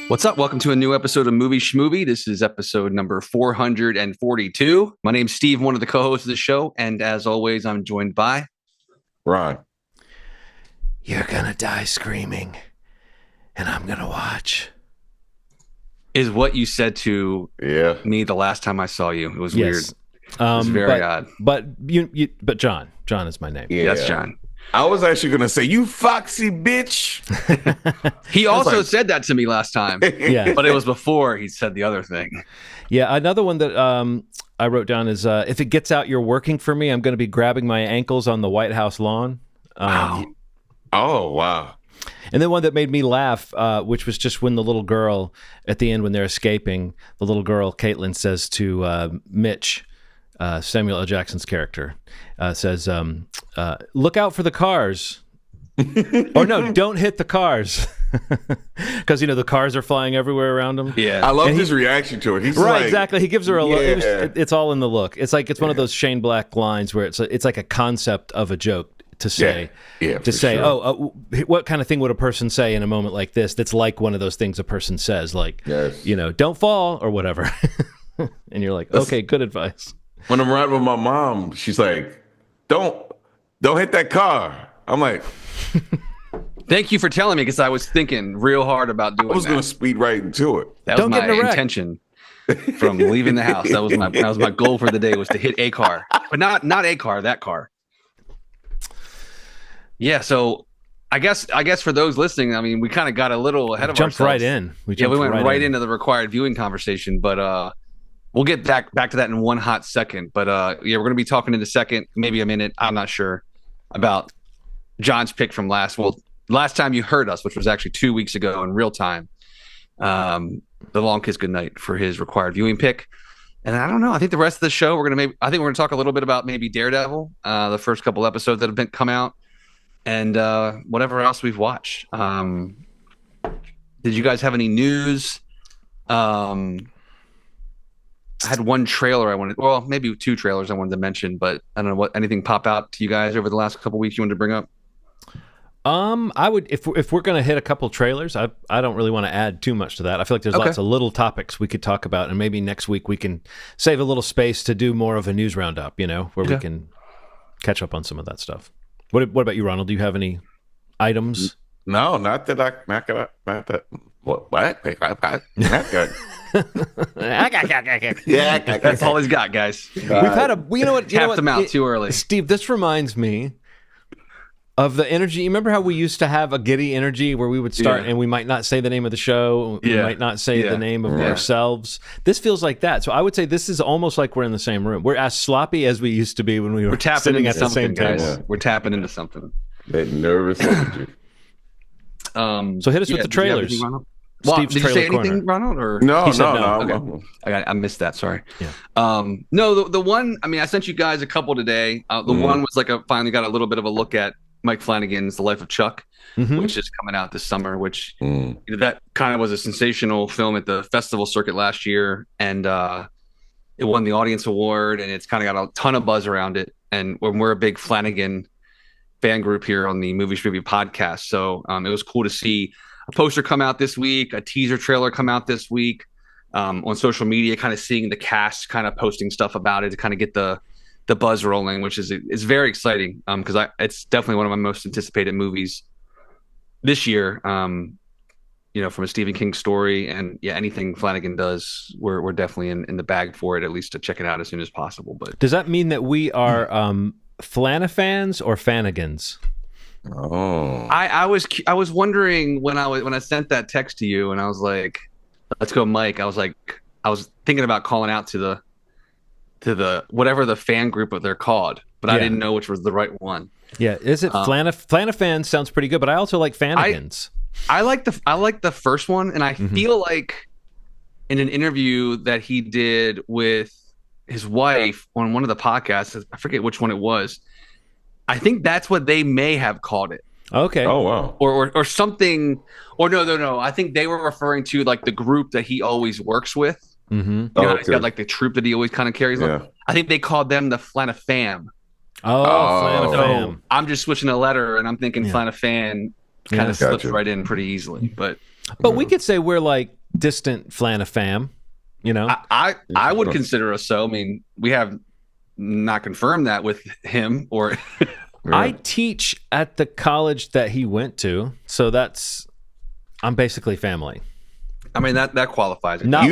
What's up? Welcome to a new episode of Movie Schmovie. This is episode number 442. My name's Steve, one of the co-hosts of the show, and as always, I'm joined by Ron. You're gonna die screaming, and I'm gonna watch. Is what you said to me the last time I saw you. It was weird. It was very odd. But John is my name. Yeah. That's John. I was actually going to say, you foxy bitch. He also said that to me last time. Yeah. But it was before he said the other thing. Yeah, another one that I wrote down is, if it gets out you're working for me, I'm going to be grabbing my ankles on the White House lawn. Wow. Oh, wow. And then one that made me laugh, which was just when the little girl, at the end when they're escaping, the little girl, Caitlin, says to Mitch, Samuel L. Jackson's character, says, look out for the cars. Or no, don't hit the cars. Because, the cars are flying everywhere around him. Yeah. I love his reaction to it. He's right, like, exactly. He gives her a look. Yeah. It's all in the look. It's like it's one of those Shane Black lines where it's like a concept of a joke to say. Yeah, to say, sure. what kind of thing would a person say in a moment like this that's like one of those things a person says, like, Yes. Don't fall or whatever. And you're like, okay, good advice. When I'm riding with my mom, she's like, don't hit that car. I'm like, Thank you for telling me, because I was thinking real hard about doing that. I was going to speed right into it. That was my intention from leaving the house. That was my goal for the day, was to hit a car, but not a car, that car. Yeah, so I guess for those listening, I mean, we kind of got a little ahead of ourselves. Jumped right in. We went right into the required viewing conversation, but we'll get back to that in one hot second. But we're going to be talking in a second, maybe a minute, I'm not sure, about John's pick from last time you heard us, which was actually 2 weeks ago in real time. The Long Kiss Goodnight for his required viewing pick. And I don't know. I think the rest of the show we're going to talk a little bit about maybe Daredevil, the first couple episodes that have come out, and whatever else we've watched. Did you guys have any news? I had one trailer maybe two trailers I wanted to mention, but I don't know anything pop out to you guys over the last couple weeks you wanted to bring up. I would, if we're going to hit a couple trailers, I don't really want to add too much to that. I feel like there's lots of little topics we could talk about, and maybe next week we can save a little space to do more of a news roundup, where we can catch up on some of that stuff. What about you, Ronald? Do you have any items? No, not that. What? That's all he's got, guys. We've had tapped them out too early. Steve, this reminds me of the energy. You remember how we used to have a giddy energy where we would start and we might not say the name of the show. We might not say the name of ourselves. This feels like that. So I would say this is almost like we're in the same room. We're as sloppy as we used to be when we were sitting at the same table. Guys. We're tapping into something. That nervous energy. So hit us with the trailers. Did you say anything, Ronald? Or No. Okay. I missed that. Sorry. Yeah. No, the one. I mean, I sent you guys a couple today. The one was like finally got a little bit of a look at Mike Flanagan's The Life of Chuck, which is coming out this summer. Which that kind of was a sensational film at the festival circuit last year, and it won the audience award, and it's kind of got a ton of buzz around it. And when we're a big Flanagan fan group here on the Movie Schmovie podcast, so it was cool to see a poster come out this week, a teaser trailer come out this week, on social media, kind of seeing the cast kind of posting stuff about it to kind of get the buzz rolling, which is very exciting, because it's definitely one of my most anticipated movies this year. From a Stephen King story, and anything Flanagan does, we're definitely in the bag for it, at least to check it out as soon as possible. But does that mean that we are Flanafans or Fanagans? Oh, I was wondering when I sent that text to you, and I was like, let's go, Mike. I was thinking about calling out to the whatever the fan group that they're called, but I didn't know which was the right one. Yeah, is it Flanafans? Sounds pretty good, but I also like Fanagans. I like the first one, and I feel like in an interview that he did with his wife on one of the podcasts, I forget which one it was, I think that's what they may have called it. Okay. Oh wow. Or something. Or no. I think they were referring to like the group that he always works with. Mm-hmm. He's got like the troop that he always kind of carries. Yeah. I think they called them the Flanafam. Flanafam. So I'm just switching a letter, and I'm thinking Flanafan kind of slips right in pretty easily. But we could say we're like distant flan-a-fam, you know. I would consider us so. I mean, we have not confirmed that with him or. I teach at the college that he went to, so I'm basically family. I mean, that qualifies it. Not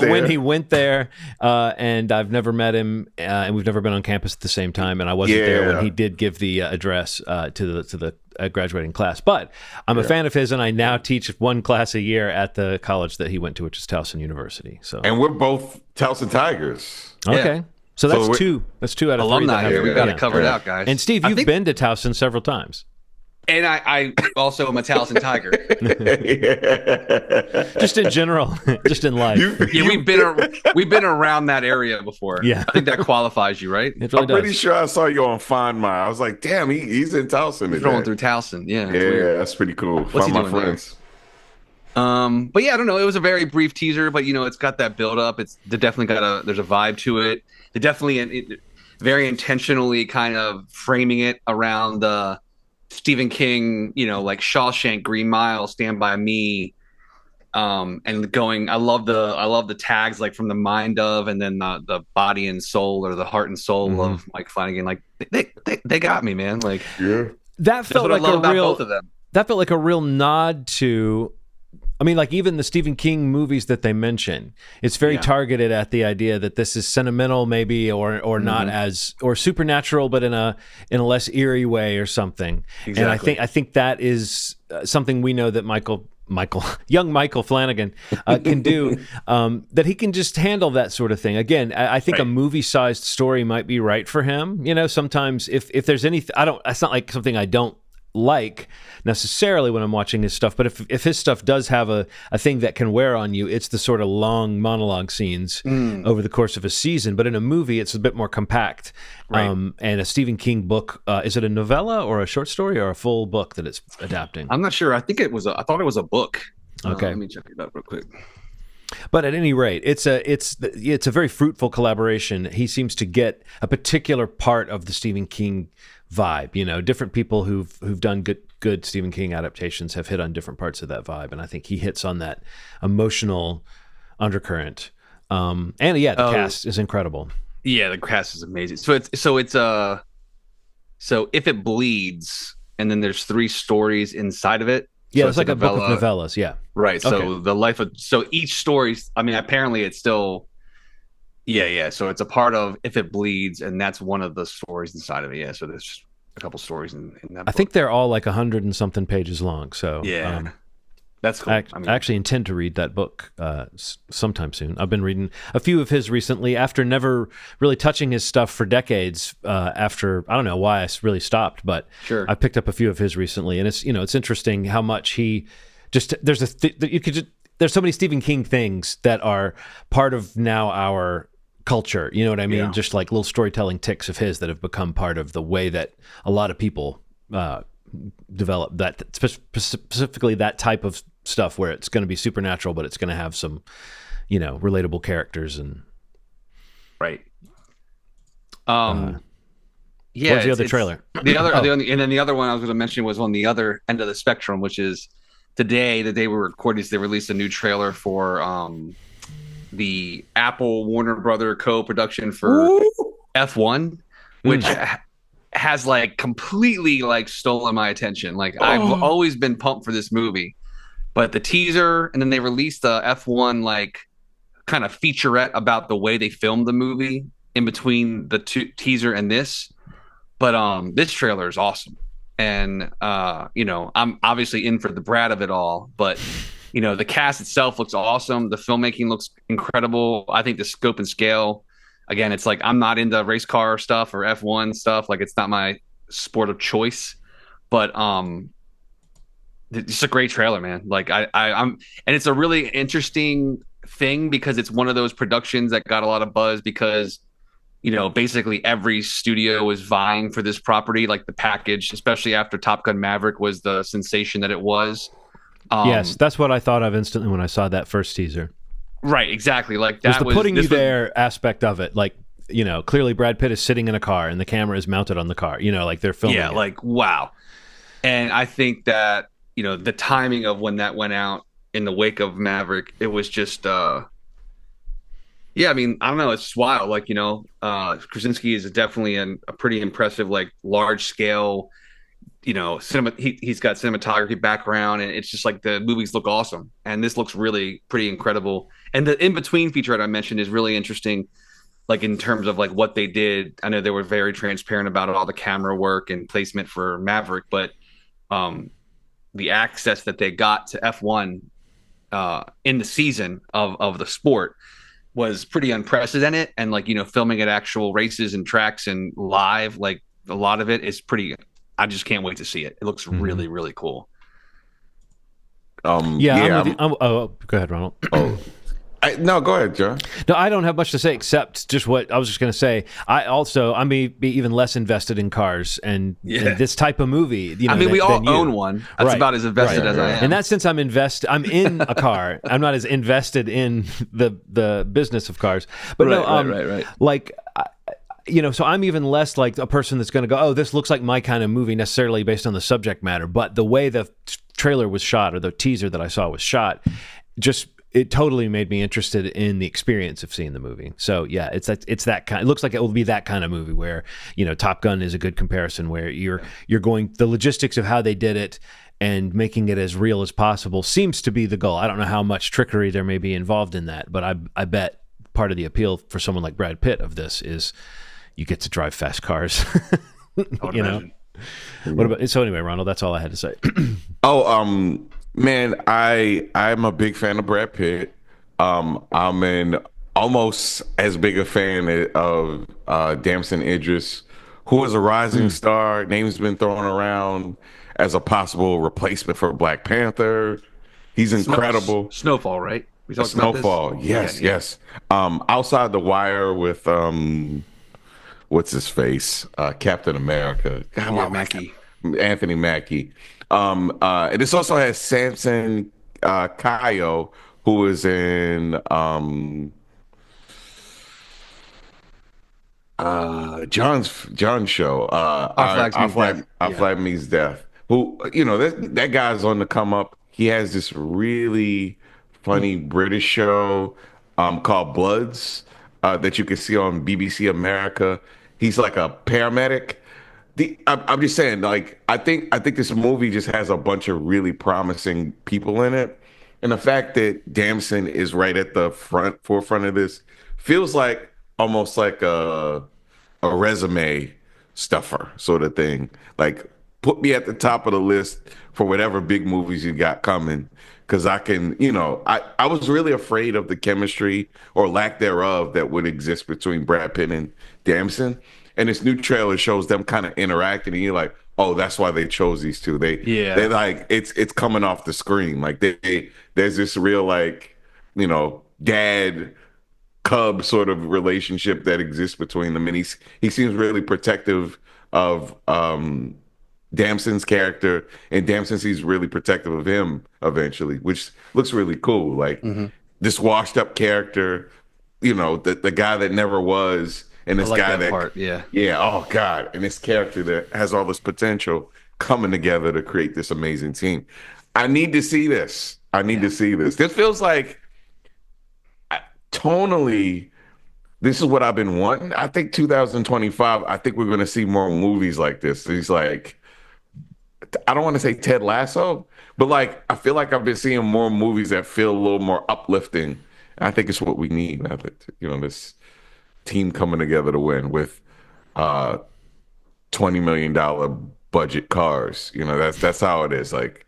when he went there, and I've never met him, and we've never been on campus at the same time, and I wasn't there when he did give the address to the graduating class. But I'm a fan of his, and I now teach one class a year at the college that he went to, which is Towson University. So, and we're both Towson Tigers. Okay. Yeah. So that's two. That's 2 out of 3. Alumni here. We got it covered out, guys. And Steve, you've been to Towson several times. And I also am a Towson Tiger. Just in general, just in life. We've been around that area before. Yeah, I think that qualifies you, right? It really I'm pretty sure I saw you on Find My. I was like, damn, he's in Towson. He's rolling through Towson. Yeah, that's pretty cool. What's Find he my doing friends. There? But yeah, I don't know. It was a very brief teaser, but it's got that build up. There's a vibe to it. They definitely very intentionally kind of framing it around the Stephen King, like Shawshank, Green Mile, Stand By Me, and going. I love the tags like from the mind of, and then the body and soul or the heart and soul of Mike Flanagan. Like they got me, man. Like that felt like both of them. That felt like a real nod to. I mean, like even the Stephen King movies that they mention, it's very targeted at the idea that this is sentimental, maybe, or not as, or supernatural, but in a less eerie way or something. Exactly. And I think that is something we know that young Michael Flanagan can do. That he can just handle that sort of thing. Again, I think a movie-sized story might be right for him. Sometimes if there's anything, it's not like something I don't like necessarily when I'm watching his stuff, but if his stuff does have a thing that can wear on you, it's the sort of long monologue scenes over the course of a season. But in a movie, it's a bit more compact. Right. And a Stephen King book, is it a novella or a short story or a full book that it's adapting? I'm not sure. I thought it was a book. Okay. Let me check it out real quick. But at any rate, it's a very fruitful collaboration. He seems to get a particular part of the Stephen King vibe. Different people who've done good Stephen King adaptations have hit on different parts of that vibe, and I think he hits on that emotional undercurrent. And the cast is incredible. Yeah, the cast is amazing. So if it bleeds, and then there's 3 stories inside of it. Yeah, so it's like a book of novellas. Yeah, right. So each story. I mean, apparently it's still. Yeah. So it's a part of If It Bleeds, and that's one of the stories inside of it. Yeah. So there's a couple stories in that book. I think they're all like 100 and something pages long. So that's cool. I actually intend to read that book sometime soon. I've been reading a few of his recently after never really touching his stuff for decades. After I don't know why I really stopped, but sure. I picked up a few of his recently, and it's interesting how much he just there's so many Stephen King things that are part of now our culture, you know what I mean? Yeah. Just like little storytelling tics of his that have become part of the way that a lot of people develop that, specifically that type of stuff where it's going to be supernatural, but it's going to have some, relatable characters and. Right. What was the other trailer? And then the other one I was going to mention was on the other end of the spectrum, which is today, the day we were recording, they released a new trailer for the Apple Warner Brother co-production for F1, which has like completely like stolen my attention. Like I've always been pumped for this movie, but the teaser, and then they released the F1 like kind of featurette about the way they filmed the movie in between the teaser and this. But this trailer is awesome. And, I'm obviously in for the brat of it all, but, the cast itself looks awesome. The filmmaking looks incredible. I think the scope and scale, again, it's like I'm not into race car stuff or F1 stuff. Like, it's not my sport of choice. But it's a great trailer, man. Like, I'm and it's a really interesting thing because it's one of those productions that got a lot of buzz because basically every studio was vying for this property, like the package, especially after Top Gun Maverick was the sensation that it was. Yes, that's what I thought of instantly when I saw that first teaser. Right, exactly. Like that was the putting you there aspect of it. Like, clearly Brad Pitt is sitting in a car and the camera is mounted on the car. Like they're filming. Yeah, like wow. And I think that the timing of when that went out in the wake of Maverick, it was just yeah, I mean, I don't know, it's just wild. Like, Krasinski is definitely a pretty impressive, like, large scale, he's got cinematography background, and it's just like the movies look awesome, and this looks really pretty incredible. And the in between feature that I mentioned is really interesting, like in terms of like what they did. I know they were very transparent about all the camera work and placement for Maverick, but the access that they got to F1 in the season of the sport was pretty unprecedented. And like, filming at actual races and tracks and live, like a lot of it is pretty, I just can't wait to see it. It looks really, really cool. Yeah, go ahead, Ronald. No, go ahead, John. No, I don't have much to say except just what I was just going to say. I may be even less invested in cars and this type of movie. We all own one. That's about as invested as I am. In that sense, I'm in a car. I'm not as invested in the business of cars. But right. Like, so I'm even less like a person that's going to go, oh, this looks like my kind of movie necessarily based on the subject matter. But the way the trailer was shot, or the teaser that I saw was shot, it totally made me interested in the experience of seeing the movie. So yeah, it's that kind. It looks like it will be that kind of movie where, Top Gun is a good comparison, where you're going, the logistics of how they did it and making it as real as possible seems to be the goal. I don't know how much trickery there may be involved in that, but I bet part of the appeal for someone like Brad Pitt of this is you get to drive fast cars. What about, so anyway, Ronald, that's all I had to say. Man, I'm a big fan of Brad Pitt. I'm an almost as big a fan of Damson Idris, who is a rising star. Name's been thrown around as a possible replacement for Black Panther. He's incredible. Snowfall, right? We talked Snowfall, about this? Yes. Outside the Wire with what's his face? Captain America. Anthony Mackie. And this also has Samson Kayo, who is in John's show. Our Flag Means Death. Who, that guy's on the come up. He has this really funny British show called Bloods that you can see on BBC America. He's like a paramedic. I'm just saying, like, I think this movie just has a bunch of really promising people in it, and the fact that Damson is right at the forefront of this feels like almost like a resume stuffer sort of thing. Like, put me at the top of the list for whatever big movies you got coming, because I can, I was really afraid of the chemistry or lack thereof that would exist between Brad Pitt and Damson. And this new trailer shows them kind of interacting, and you're like, oh, that's why they chose these two. They like, it's coming off the screen. Like there's this real, like, dad cub sort of relationship that exists between them, and he seems really protective of Damson's character, and Damson seems really protective of him eventually, which looks really cool. Like this washed up character, the guy that never was. And this guy oh God, and this character that has all this potential coming together to create this amazing team. I need to see this. This feels like tonally, this is what I've been wanting. I think 2025, I think we're going to see more movies like this. These, like, I don't want to say Ted Lasso, but like, I feel like I've been seeing more movies that feel a little more uplifting. I think it's what we need. I think, this team coming together to win with $20 million budget cars. That's how it is. Like,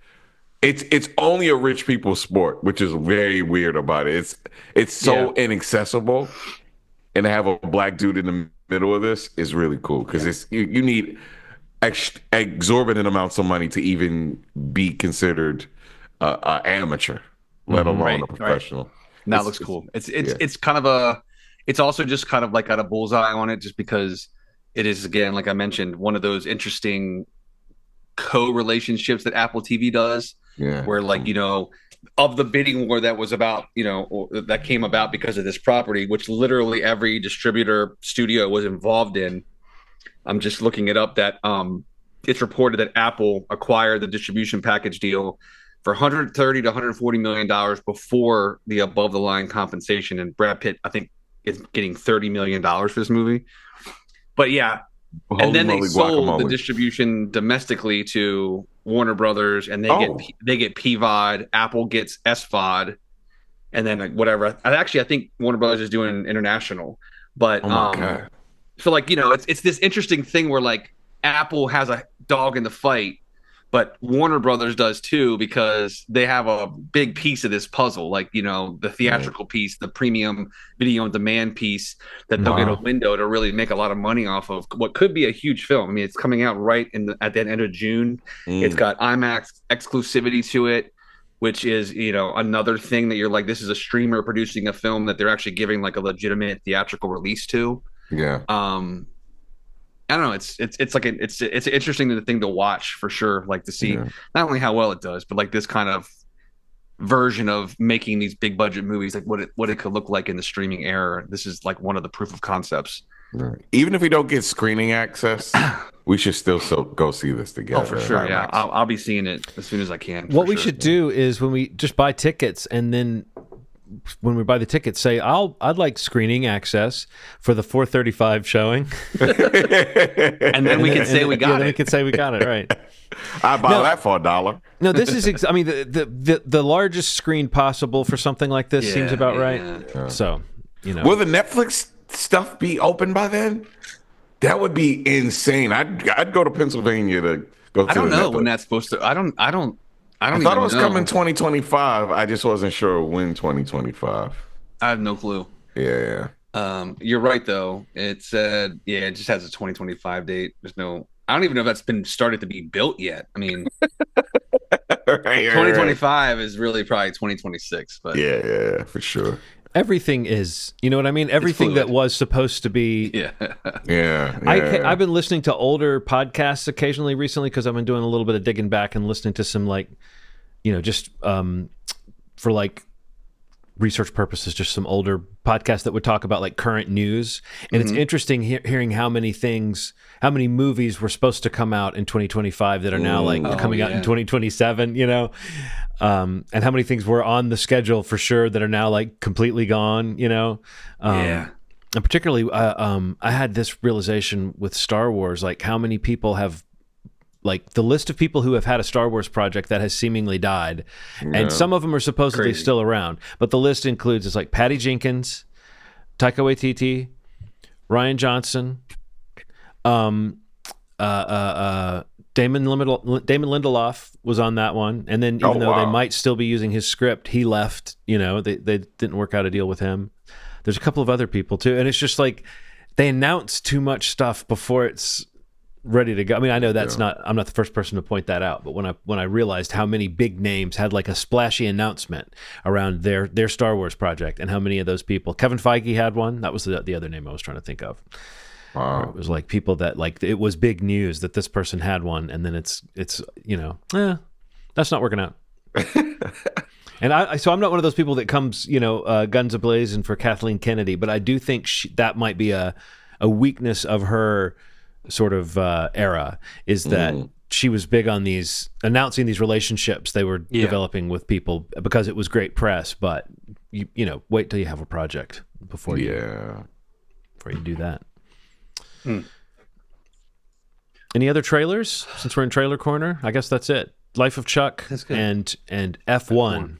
it's only a rich people's sport, which is very weird about it. It's so inaccessible, and to have a black dude in the middle of this is really cool, because it's you need exorbitant amounts of money to even be considered an amateur, let alone a professional. Right. That looks cool. It's kind of it's also just kind of like got a bullseye on it, just because it is, again, like I mentioned, one of those interesting co-relationships that Apple TV does, where, like, of the bidding war that was about, that came about because of this property, which literally every distributor studio was involved in. I'm just looking it up that it's reported that Apple acquired the distribution package deal for 130 to 140 million dollars before the above the line compensation, and Brad Pitt I think is getting 30 million dollars for this movie. But yeah, and then they sold the distribution domestically to Warner Brothers, and they get PVOD, Apple gets SVOD, and then like whatever. I think Warner Brothers is doing international, but so like it's this interesting thing where like Apple has a dog in the fight, but Warner Brothers does too, because they have a big piece of this puzzle, like the theatrical piece, the premium video on demand piece, that they'll get a window to really make a lot of money off of what could be a huge film. I mean, it's coming out right at the end of June. It's got IMAX exclusivity to it, which is another thing that you're like, this is a streamer producing a film that they're actually giving like a legitimate theatrical release to. Yeah. I don't know. It's like it's an interesting thing to watch for sure. Like to see not only how well it does, but like this kind of version of making these big budget movies, like what it could look like in the streaming era. This is like one of the proof of concepts. Right. Even if we don't get screening access, we should still go see this together. Oh, for sure. Yeah, I'll be seeing it as soon as I can. What we should do is when we just buy tickets, and then when we buy the tickets, say I'd like screening access for the 4:35 showing, and then we can say we got it. Then we can say we got it, right? I buy that for $1. No, this is. I mean, the largest screen possible for something like this seems about right. Yeah. So will the Netflix stuff be open by then? That would be insane. I'd go to Pennsylvania to go. I don't know when that's supposed to. I thought it was coming 2025. I just wasn't sure when 2025. I have no clue. Yeah. You're right though. It said it just has a 2025 date. There's no. I don't even know if that's been started to be built yet. I mean, 2025 is really probably 2026. But yeah, for sure. Everything is, you know what I mean? Everything that was supposed to be. Yeah. I've been listening to older podcasts occasionally recently because I've been doing a little bit of digging back and listening to some just for like research purposes, just some older podcasts that would talk about like current news. And it's interesting hearing how many movies were supposed to come out in 2025 that are now like coming out in 2027, and how many things were on the schedule for sure that are now like completely gone, And particularly, I had this realization with Star Wars, like how many people have, like the list of people who have had a Star Wars project that has seemingly died, and some of them are supposedly still around, but the list includes it's like Patty Jenkins, Taika Waititi, Rian Johnson, Damon Lindelof was on that one, and then even though they might still be using his script, he left. They didn't work out a deal with him. There's a couple of other people too, and it's just like they announce too much stuff before it's ready to go. I mean, I know I'm not the first person to point that out, but when I realized how many big names had like a splashy announcement around their Star Wars project, and how many of those people, Kevin Feige had one. That was the other name I was trying to think of. Wow. It was like people that like it was big news that this person had one, and then it's that's not working out. And so I'm not one of those people that comes guns a-blazing for Kathleen Kennedy, but I do think that might be a weakness of her sort of era, is that she was big on announcing these relationships they were developing with people because it was great press, but you wait till you have a project before you do that. Any other trailers since we're in trailer corner? I guess that's it. Life of Chuck and F1,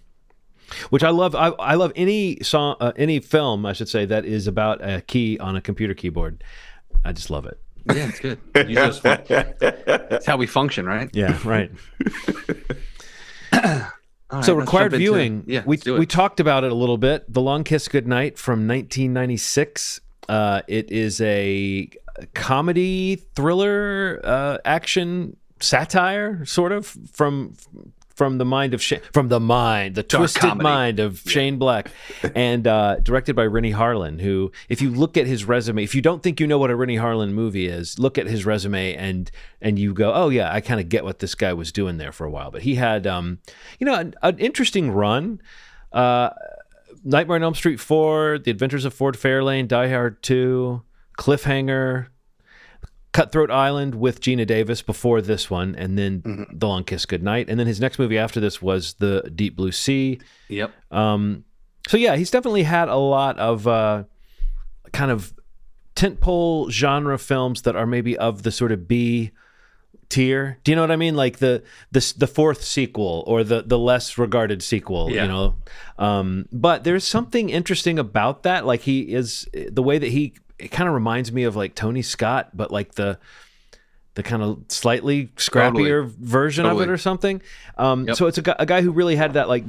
which I love. I love any song, any film, I should say, that is about a key on a computer keyboard. I just love it. Yeah, it's good. It's how we function, right? Yeah, right. Right, so required viewing. We talked about it a little bit. The Long Kiss Goodnight from 1996. It is a comedy, thriller, action satire, sort of from the mind of the twisted comedy. Mind of Shane Black, and directed by Renny Harlin, who, if you look at his resume, if you don't think you know what a Renny Harlin movie is, look at his resume and you go, oh yeah, I kind of get what this guy was doing there for a while. But he had an interesting run. Nightmare on Elm Street 4, The Adventures of Ford Fairlane, Die Hard 2, Cliffhanger, Cutthroat Island with Geena Davis before this one, and then The Long Kiss Goodnight, and then his next movie after this was The Deep Blue Sea. Yep. So yeah, he's definitely had a lot of kind of tentpole genre films that are maybe of the sort of B tier. Do you know what I mean? Like the fourth sequel or the less regarded sequel, you know. But there's something interesting about that. Like the way that it kind of reminds me of like Tony Scott, but like the kind of slightly scrappier version of it or something. So it's a guy who really had that like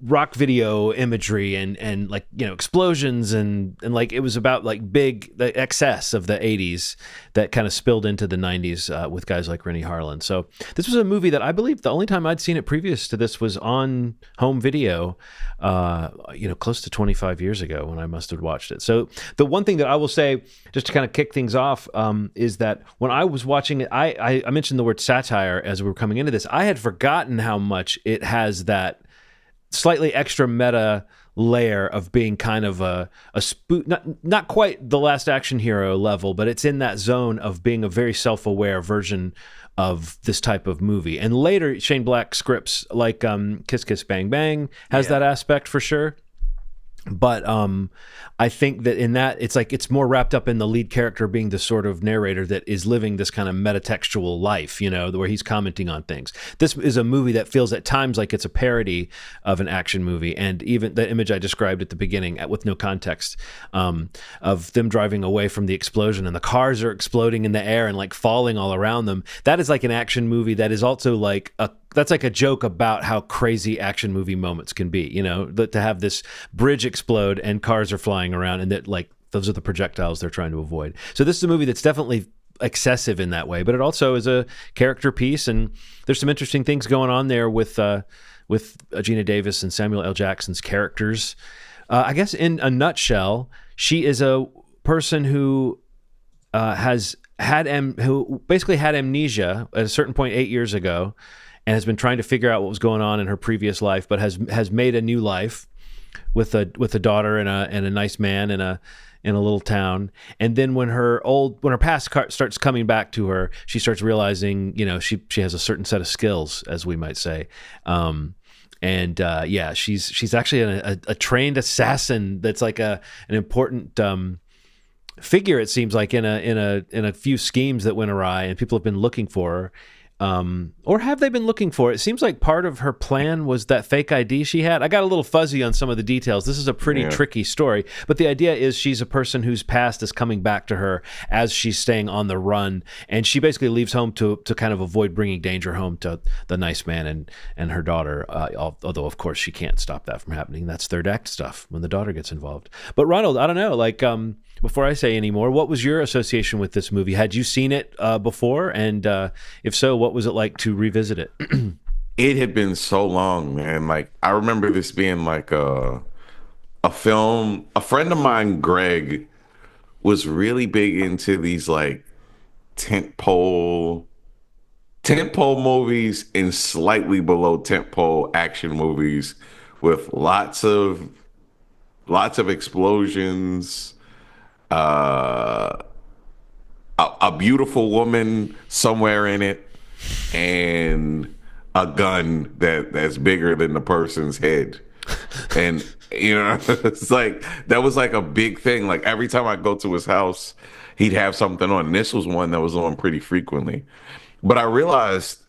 rock video imagery and like, you know, explosions and like it was about like the excess of the 80s that kind of spilled into the 90s with guys like Renny Harlin. So this was a movie that I believe the only time I'd seen it previous to this was on home video, you know, close to 25 years ago when I must have watched it. So the one thing that I will say, just to kind of kick things off, is that when I was watching it, I mentioned the word satire as we were coming into this. I had forgotten how much it has that slightly extra meta layer of being kind of a spook, not quite the Last Action Hero level, but it's in that zone of being a very self-aware version of this type of movie. And later, Shane Black scripts like Kiss Kiss Bang Bang has that aspect for sure. But I think that in that, it's more wrapped up in the lead character being the sort of narrator that is living this kind of metatextual life, you know, where he's commenting on things. This is a movie that feels at times like it's a parody of an action movie. And even the image I described at the beginning with no context of them driving away from the explosion and the cars are exploding in the air and like falling all around them. That is like an action movie that is also like that's like a joke about how crazy action movie moments can be, you know, to have this bridge explode and cars are flying around and that like those are the projectiles they're trying to avoid. So this is a movie that's definitely excessive in that way, but it also is a character piece and there's some interesting things going on there with Geena Davis and Samuel L. Jackson's characters. I guess in a nutshell, she is a person who who basically had amnesia at a certain point 8 years ago and has been trying to figure out what was going on in her previous life, but has made a new life with a daughter and a nice man in a little town. And then when her past starts coming back to her, she starts realizing, you know, she has a certain set of skills, as we might say. She's actually a trained assassin that's like an important figure, it seems like, in a few schemes that went awry and people have been looking for her. Or have they been looking for it? It seems like part of her plan was that fake ID she had. I got a little fuzzy on some of the details. This is a pretty tricky story, but the idea is she's a person whose past is coming back to her as she's staying on the run, and she basically leaves home to kind of avoid bringing danger home to the nice man and her daughter, although of course she can't stop that from happening. That's third act stuff when the daughter gets involved. But Ronald, I don't know, like before I say any more, what was your association with this movie? Had you seen it before? And if so, what was it like to revisit it? It had been so long, man. Like, I remember this being like a film. A friend of mine, Greg, was really big into these like tentpole movies and slightly below tentpole action movies with lots of explosions, a beautiful woman somewhere in it, and a gun that's bigger than the person's head. And, you know, it's like, that was like a big thing. Like, every time I go to his house, he'd have something on. And this was one that was on pretty frequently. But I realized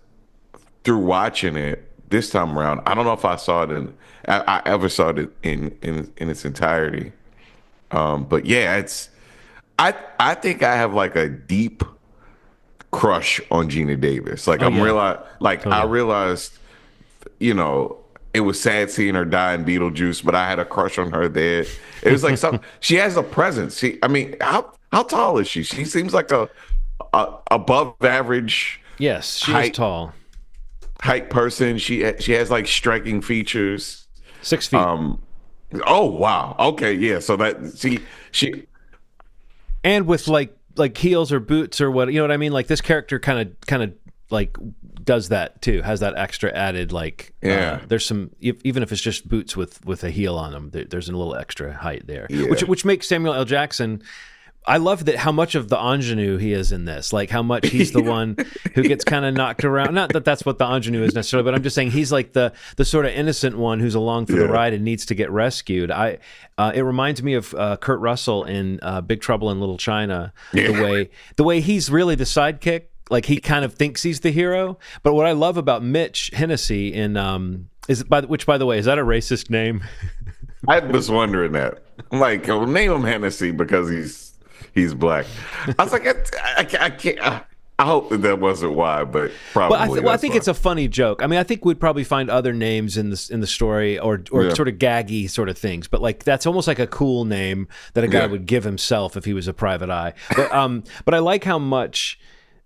through watching it this time around, I don't know if I ever saw it in its entirety. But yeah, I think I have like a deep crush on Geena Davis. Like, I realized, you know, it was sad seeing her die in Beetlejuice, but I had a crush on her there. It was like something. She has a presence. How tall is she? She seems like a above average. Yes, she is tall. Height person. She has like striking features. 6 feet. Oh wow. Okay, yeah. So that she and with like heels or boots or what, you know what I mean? Like, this character kind of like does that too. Has that extra added like there's some, even if it's just boots with a heel on them, there's a little extra height there, which makes Samuel L. Jackson I love that how much of the ingenue he is in this, like how much he's the one who gets kind of knocked around. Not that that's what the ingenue is necessarily, but I'm just saying he's like the sort of innocent one who's along for the ride and needs to get rescued. It reminds me of Kurt Russell in Big Trouble in Little China, the way he's really the sidekick. Like he kind of thinks he's the hero. But what I love about Mitch Hennessy in which by the way, is that a racist name? I was wondering that. I'm like, name him Hennessy because he's black. I was like, I can't. I hope that wasn't why, but probably. Well, I think it's a funny joke. I mean, I think we'd probably find other names in the story or sort of gaggy sort of things. But like that's almost like a cool name that a guy would give himself if he was a private eye. But I like how much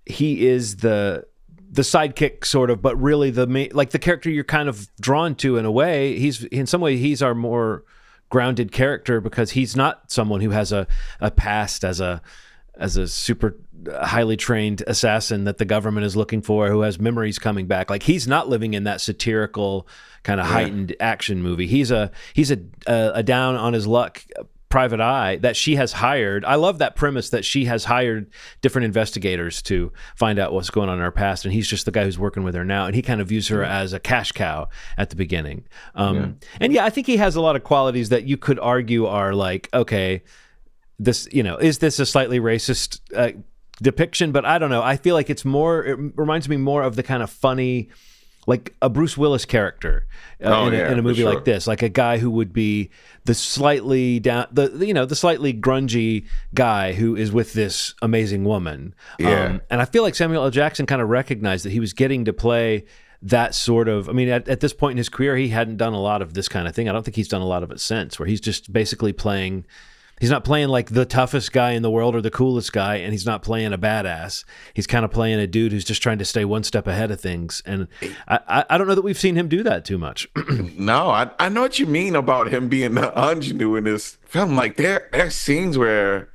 he is the sidekick sort of, but really the main, like the character you're kind of drawn to in a way. In some way he's our more grounded character because he's not someone who has a past as a super highly trained assassin that the government is looking for, who has memories coming back. Like he's not living in that satirical kind of heightened action movie. He's a down on his luck private eye that she has hired. I love that premise that she has hired different investigators to find out what's going on in her past, and he's just the guy who's working with her now, and he kind of views her as a cash cow at the beginning. And I think he has a lot of qualities that you could argue are like, okay, this, is this a slightly racist depiction? But I don't know. I feel like it reminds me more of the kind of funny, like a Bruce Willis character in a movie like this, like a guy who would be the slightly the slightly grungy guy who is with this amazing woman. And I feel like Samuel L. Jackson kind of recognized that he was getting to play that sort of, I mean, at this point in his career, he hadn't done a lot of this kind of thing. I don't think he's done a lot of it since, where he's just basically playing. He's not playing like the toughest guy in the world or the coolest guy, and he's not playing a badass. He's kind of playing a dude who's just trying to stay one step ahead of things. And I don't know that we've seen him do that too much. No, I know what you mean about him being the ingenue in this film. Like there are scenes where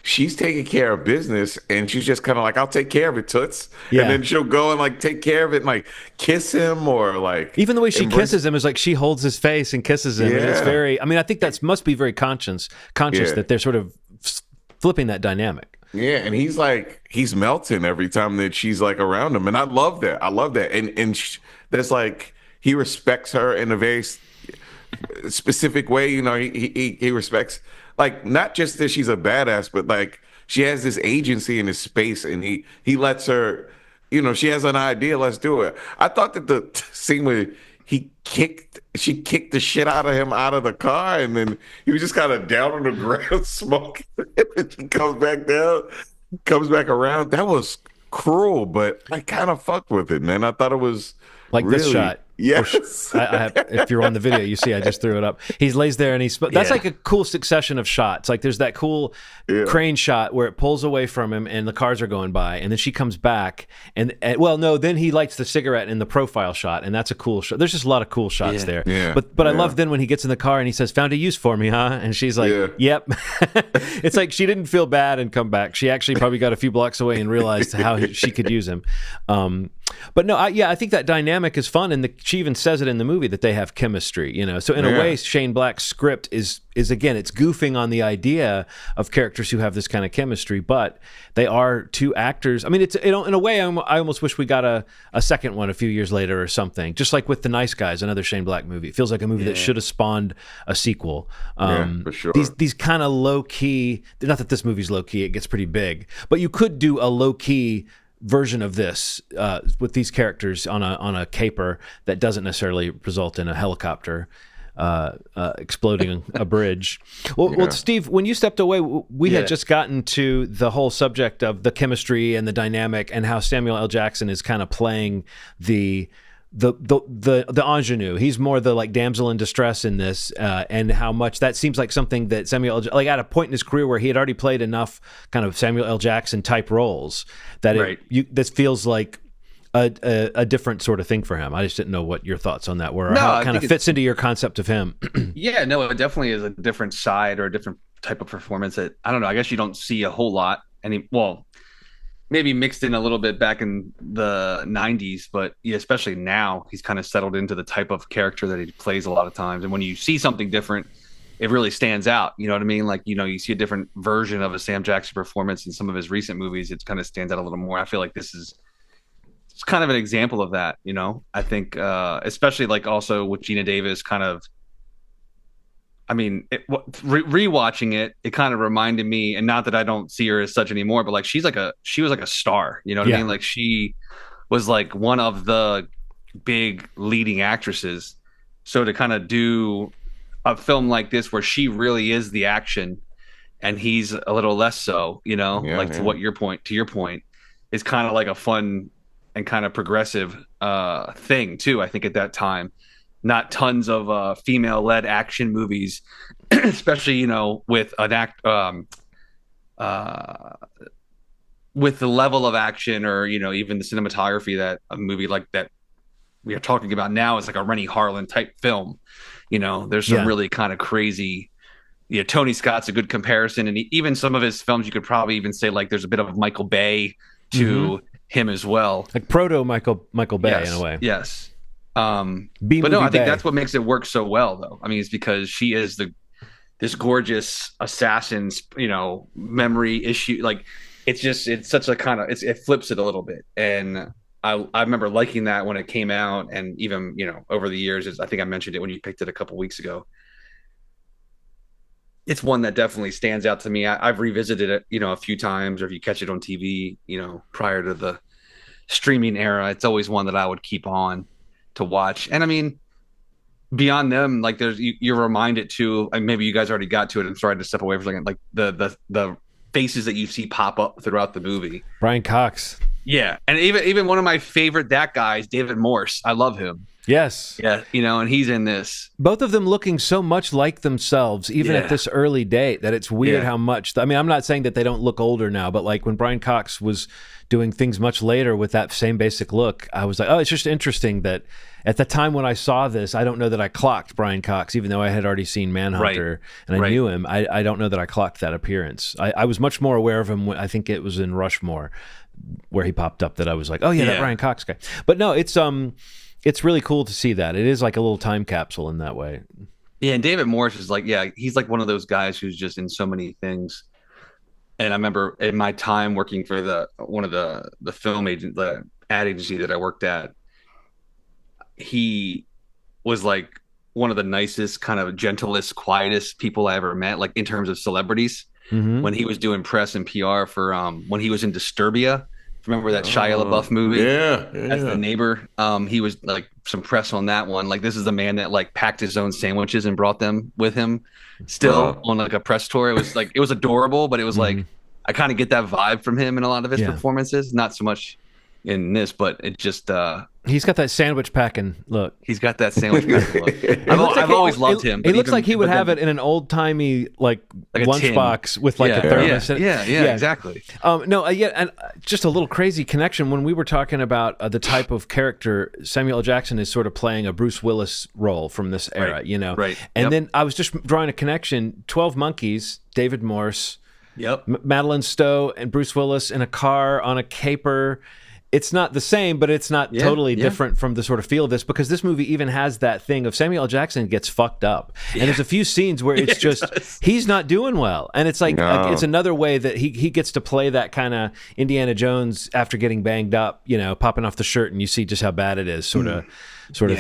she's taking care of business and she's just kind of like, I'll take care of it, Toots. Yeah. And then she'll go and like take care of it and like kiss him or like. Even the way she kisses him is like she holds his face and kisses him. Yeah. And it's very, I mean, I think that must be very conscious that they're sort of flipping that dynamic. Yeah. And he's melting every time that she's like around him. And I love that. And there's like, he respects her in a very specific way. He respects, like, not just that she's a badass, but like she has this agency in his space, and he lets her, she has an idea, let's do it. I thought that the scene where she kicked the shit out of him out of the car, and then he was just kind of down on the ground smoking, and she comes back around. That was cruel, but I kind of fucked with it, man. I thought it was like really, this shot. Yes. If you're on the video, you see I just threw it up. He lays there and that's like a cool succession of shots. Like there's that cool crane shot where it pulls away from him and the cars are going by, and then she comes back and then he lights the cigarette in the profile shot, and that's a cool shot. There's just a lot of cool shots there. Yeah. But I love then when he gets in the car and he says, "Found a use for me, huh?" And she's like, "Yep." It's like she didn't feel bad and come back. She actually probably got a few blocks away and realized how she could use him. But no, I think that dynamic is fun, and she even says it in the movie that they have chemistry, So in a way, Shane Black's script is again, it's goofing on the idea of characters who have this kind of chemistry, but they are two actors. I mean, it's in a way, I almost wish we got a second one a few years later or something. Just like with The Nice Guys, another Shane Black movie. It feels like a movie that should have spawned a sequel. For sure. These kind of low key. Not that this movie's low key; it gets pretty big, but you could do a low key version of this with these characters on a caper that doesn't necessarily result in a helicopter exploding a bridge. Well, Steve, when you stepped away, we had just gotten to the whole subject of the chemistry and the dynamic and how Samuel L. Jackson is kind of playing the ingenue. He's more the like damsel in distress in this, and how much that seems like something that Samuel L. like at a point in his career where he had already played enough kind of Samuel L. Jackson type roles that this feels like a different sort of thing for him. I just didn't know what your thoughts on that were, or how it kind of fits into your concept of him. Yeah, no, it definitely is a different side or a different type of performance that, I don't know, I guess you don't see a whole lot maybe mixed in a little bit back in the 90s, but especially now he's kind of settled into the type of character that he plays a lot of times. And when you see something different, it really stands out. You know what I mean? Like, you see a different version of a Sam Jackson performance in some of his recent movies. It kind of stands out a little more. I feel like it's kind of an example of that. I think, especially like also with Geena Davis kind of, I mean, rewatching it kind of reminded me, and not that I don't see her as such anymore, but like she was like a star. You know what I mean? Like she was like one of the big leading actresses. So to kind of do a film like this where she really is the action and he's a little less so, to your point, is kind of like a fun and kind of progressive thing too. I think at that time, not tons of female-led action movies, especially with with the level of action or even the cinematography that a movie like that we are talking about now is like a Renny Harlin type film. There's some really kind of crazy. Tony Scott's a good comparison, and even some of his films you could probably even say like there's a bit of Michael Bay to him as well, like proto Michael Bay in a way. Yes. But no, I think that's what makes it work so well, though. I mean, it's because she is this gorgeous assassin's, memory issue. Like, it's such a kind of it flips it a little bit, and I remember liking that when it came out, and even over the years, I think I mentioned it when you picked it a couple weeks ago. It's one that definitely stands out to me. I've revisited it, a few times, or if you catch it on TV, prior to the streaming era, it's always one that I would keep on to watch. And I mean, beyond them, like you're reminded too, and maybe you guys already got to it. I'm sorry to step away for a second. Like the faces that you see pop up throughout the movie. Brian Cox. Yeah, and even one of my favorite guys, David Morse. I love him. Yes. Yeah, and he's in this. Both of them looking so much like themselves, even at this early date, that it's weird how much. I mean, I'm not saying that they don't look older now, but like when Brian Cox was doing things much later with that same basic look, I was like, oh, it's just interesting that at the time when I saw this, I don't know that I clocked Brian Cox, even though I had already seen Manhunter and I knew him. I don't know that I clocked that appearance. I was much more aware of him when I think it was in Rushmore where he popped up, that I was like, oh yeah, that Brian Cox guy. But no, it's really cool to see that. It is like a little time capsule in that way. Yeah, and David Morse is like, he's like one of those guys who's just in so many things. And I remember in my time working for one of the film agent, the ad agency that I worked at, he was like one of the nicest, kind of gentlest, quietest people I ever met, like in terms of celebrities. When he was doing press and PR for when he was in Disturbia. Remember that Shia LaBeouf movie? Yeah. As the neighbor. He was like some press on that one. Like, this is the man that like packed his own sandwiches and brought them with him still on like a press tour. It was adorable, but it was like, I kind of get that vibe from him in a lot of his performances. Not so much in this, but it just he's got that sandwich packing look. He's got that sandwich packing look. I've always loved him. It looks like he would have it in an old timey like lunchbox with like a thermos. Yeah, exactly. And just a little crazy connection when we were talking about the type of character Samuel L. Jackson is sort of playing, a Bruce Willis role from this era, Right. And then I was just drawing a connection. 12 Monkeys, David Morse. Yep. Madeline Stowe and Bruce Willis in a car on a caper. It's not the same, but it's not totally different from the sort of feel of this, because this movie even has that thing of Samuel L. Jackson gets fucked up. And there's a few scenes where it's just, he's not doing well. And it's like, it's another way that he gets to play that kind of Indiana Jones after getting banged up, popping off the shirt and you see just how bad it is sort of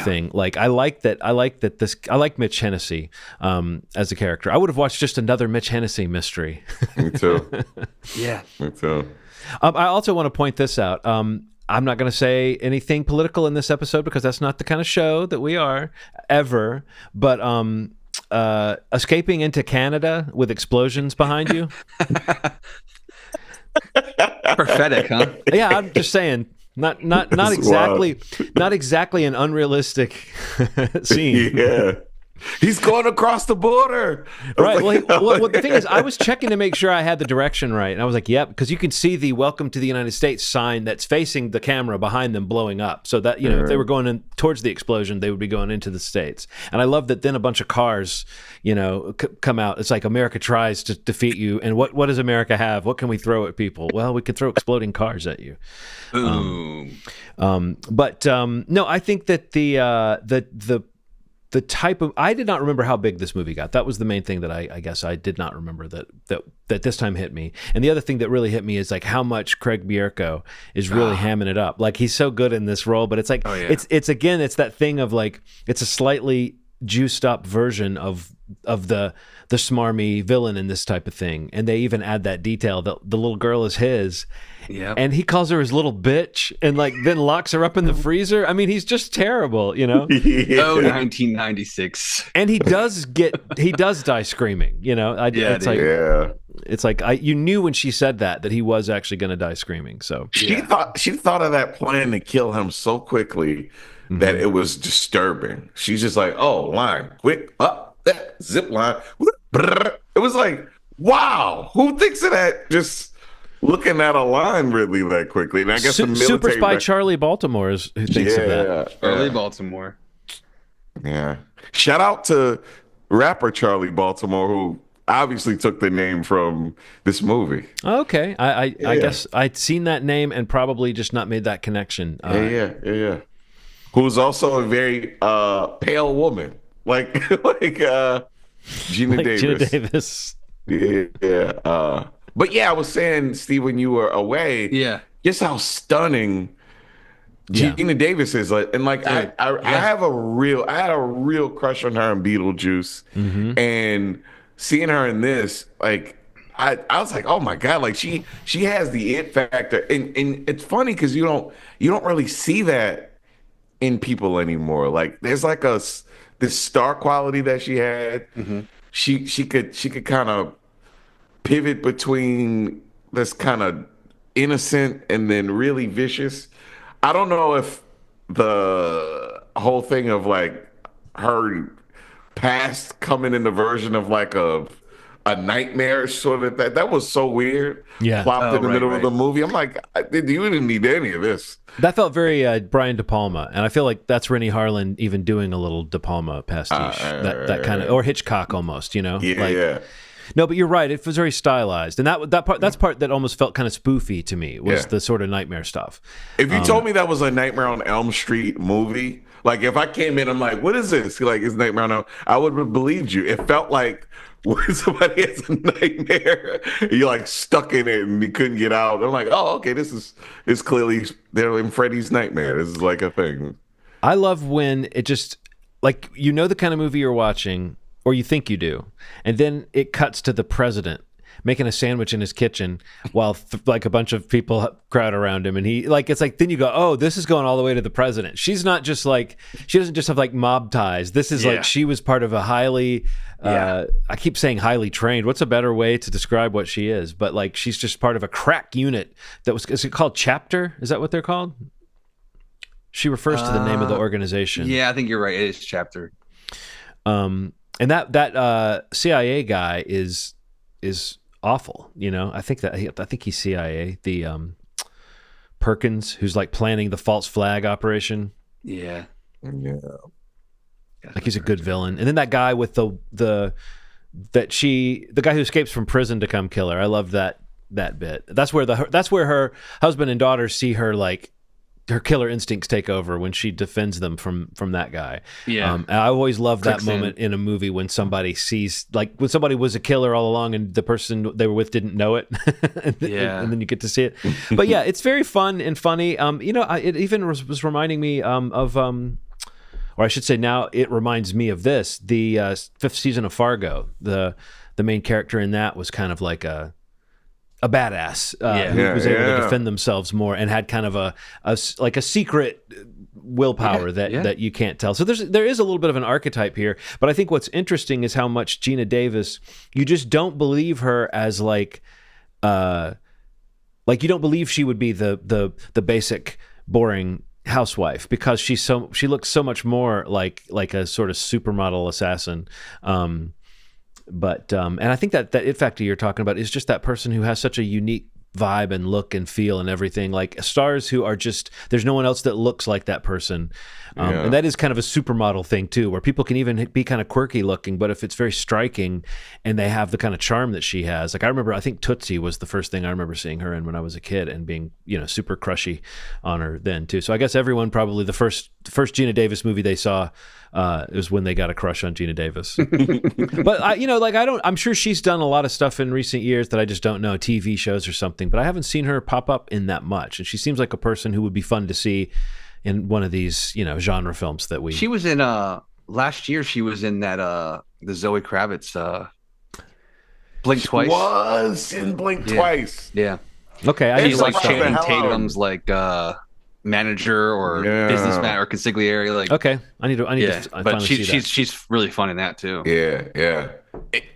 thing. Like, I like Mitch Hennessy as a character. I would have watched just another Mitch Hennessy mystery. Me too. Me too. I also want to point this out. I'm not going to say anything political in this episode because that's not the kind of show that we are ever. But escaping into Canada with explosions behind you. Prophetic, huh? Yeah, I'm just saying. Not exactly an unrealistic scene. Yeah. He's going across the border. Right. Well, the thing is, I was checking to make sure I had the direction right. And I was like, yep, because you can see the Welcome to the United States sign that's facing the camera behind them blowing up. So that, if they were going in towards the explosion, they would be going into the States. And I love that then a bunch of cars, come out. It's like America tries to defeat you. And what does America have? What can we throw at people? Well, we could throw exploding cars at you. Boom. No, I think that the the type of, I did not remember how big this movie got. That was the main thing that I guess I did not remember that this time hit me. And the other thing that really hit me is like how much Craig Bierko is really hamming it up. Like he's so good in this role, but it's like, it's again, it's that thing of like, it's a slightly juiced up version of the smarmy villain in this type of thing. And they even add that detail that the little girl is his. Yeah. And he calls her his little bitch and like then locks her up in the freezer. I mean, he's just terrible, you know? Oh, 1996. And he does die screaming, you know? It's like you knew when she said that he was actually going to die screaming. So she thought of that plan to kill him so quickly that it was disturbing. She's just like, oh, line, quick, up, that zip line. It was like, wow, who thinks of that? Just looking at a line really that quickly. And I guess the military Super Spy Charlie Baltimore is who thinks of that. Charlie Baltimore. Yeah. Shout out to rapper Charlie Baltimore, who obviously took the name from this movie. Okay. I guess I'd seen that name and probably just not made that connection. Yeah. Who's also a very pale woman. Like Geena Davis. Geena Davis. Yeah. But yeah, I was saying, Steve, when you were away, just how stunning Geena Davis is. Like, and like I had a real crush on her in Beetlejuice, and seeing her in this, like I was like, oh my god, like she has the it factor, and it's funny because you don't really see that in people anymore. Like there's like this star quality that she had. She could kind of pivot between this kind of innocent and then really vicious. I don't know if the whole thing of like her past coming in the version of like a nightmare sort of that was so weird. Yeah, plopped in the middle of the movie. I'm like, you didn't need any of this. That felt very Brian De Palma, and I feel like that's Renny Harlin even doing a little De Palma pastiche, that kind of, or Hitchcock almost, you know? Yeah. No, but you're right. It was very stylized, and that's part that almost felt kind of spoofy to me was the sort of nightmare stuff. If you told me that was a Nightmare on Elm Street movie, like if I came in, I'm like, what is this? Like, it's Nightmare on Elm. I would have believed you. It felt like when somebody has a nightmare, you're like stuck in it and you couldn't get out. I'm like, oh, okay, it's clearly they're in Freddy's nightmare. This is like a thing. I love when it just like you know the kind of movie you're watching. Or you think you do. And then it cuts to the president making a sandwich in his kitchen while like a bunch of people crowd around him. And he like, it's like, then you go, oh, this is going all the way to the president. She's not just like, she doesn't just have like mob ties. This is like, she was part of a highly, I keep saying highly trained. What's a better way to describe what she is? But like, she's just part of a crack unit is it called Chapter? Is that what they're called? She refers to the name of the organization. Yeah, I think you're right. It is Chapter. And that CIA guy is awful, you know. I think he's CIA. The Perkins, who's like planning the false flag operation. Yeah. Like he's a good villain. And then that guy with the guy who escapes from prison to come kill her. I love that bit. That's where her husband and daughter see her like. Her killer instincts take over when she defends them from that guy. Yeah, and I always love that moment in a movie when somebody sees, like when somebody was a killer all along and the person they were with didn't know it. and then you get to see it. But yeah, it's very fun and funny. You know, it even was reminding me of, or I should say, now it reminds me of this. The 5th season of Fargo. The main character in that was kind of like a badass who was able to defend themselves more and had kind of a secret willpower that you can't tell. So there is a little bit of an archetype here, but I think what's interesting is how much Geena Davis, you just don't believe her as like you don't believe she would be the basic boring housewife because she looks so much more like a sort of supermodel assassin. But and I think that it factor you're talking about is just that person who has such a unique vibe and look and feel and everything. Like stars who are just, there's no one else that looks like that person. And that is kind of a supermodel thing too, where people can even be kind of quirky looking, but if it's very striking and they have the kind of charm that she has. Like I think Tootsie was the first thing I remember seeing her in when I was a kid and being, super crushy on her then too. So I guess everyone probably the first Geena Davis movie they saw is when they got a crush on Geena Davis. But I'm sure she's done a lot of stuff in recent years that I just don't know, TV shows or something, but I haven't seen her pop up in that much. And she seems like a person who would be fun to see in one of these, genre films that we... She was in, last year she was in that, the Zoe Kravitz, Blink Twice. She was in Blink Twice. Yeah. Okay. She's like Channing Tatum's like, manager or businessman or consigliere. Like, okay. I need to but she's really fun in that too. Yeah.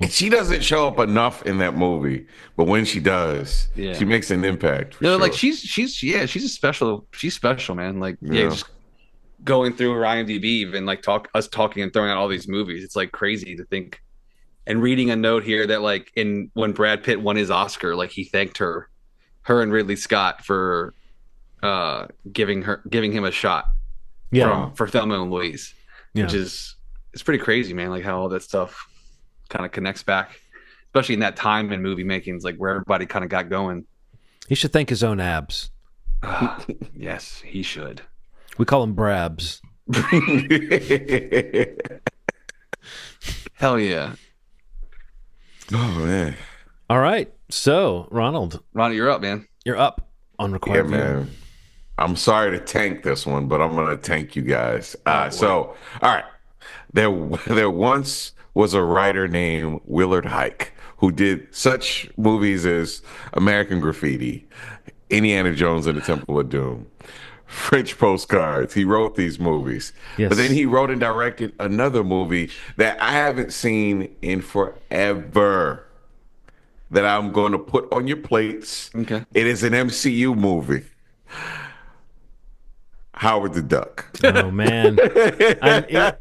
She doesn't show up enough in that movie, but when she does, she makes an impact. Like she's special, man. Like just going through her IMDb, even like talking and throwing out all these movies. It's like crazy to think. And reading a note here that like when Brad Pitt won his Oscar, like he thanked her and Ridley Scott for giving him a shot for Thelma and Louise, which is it's pretty crazy, man. Like how all that stuff kind of connects back, especially in that time in movie makings, like where everybody kind of got going. He should thank his own abs. Yes, he should. We call them brabs. Hell yeah. Oh man. All right. So Ronald, you're up, man. You're up on required view. Man. I'm sorry to tank this one, but I'm gonna tank you guys. All right. There once was a writer named Willard Hike who did such movies as American Graffiti, Indiana Jones and the Temple of Doom, French Postcards. He wrote these movies. Yes. But then he wrote and directed another movie that I haven't seen in forever that I'm going to put on your plates. Okay. It is an MCU movie. Howard the Duck. Oh man, I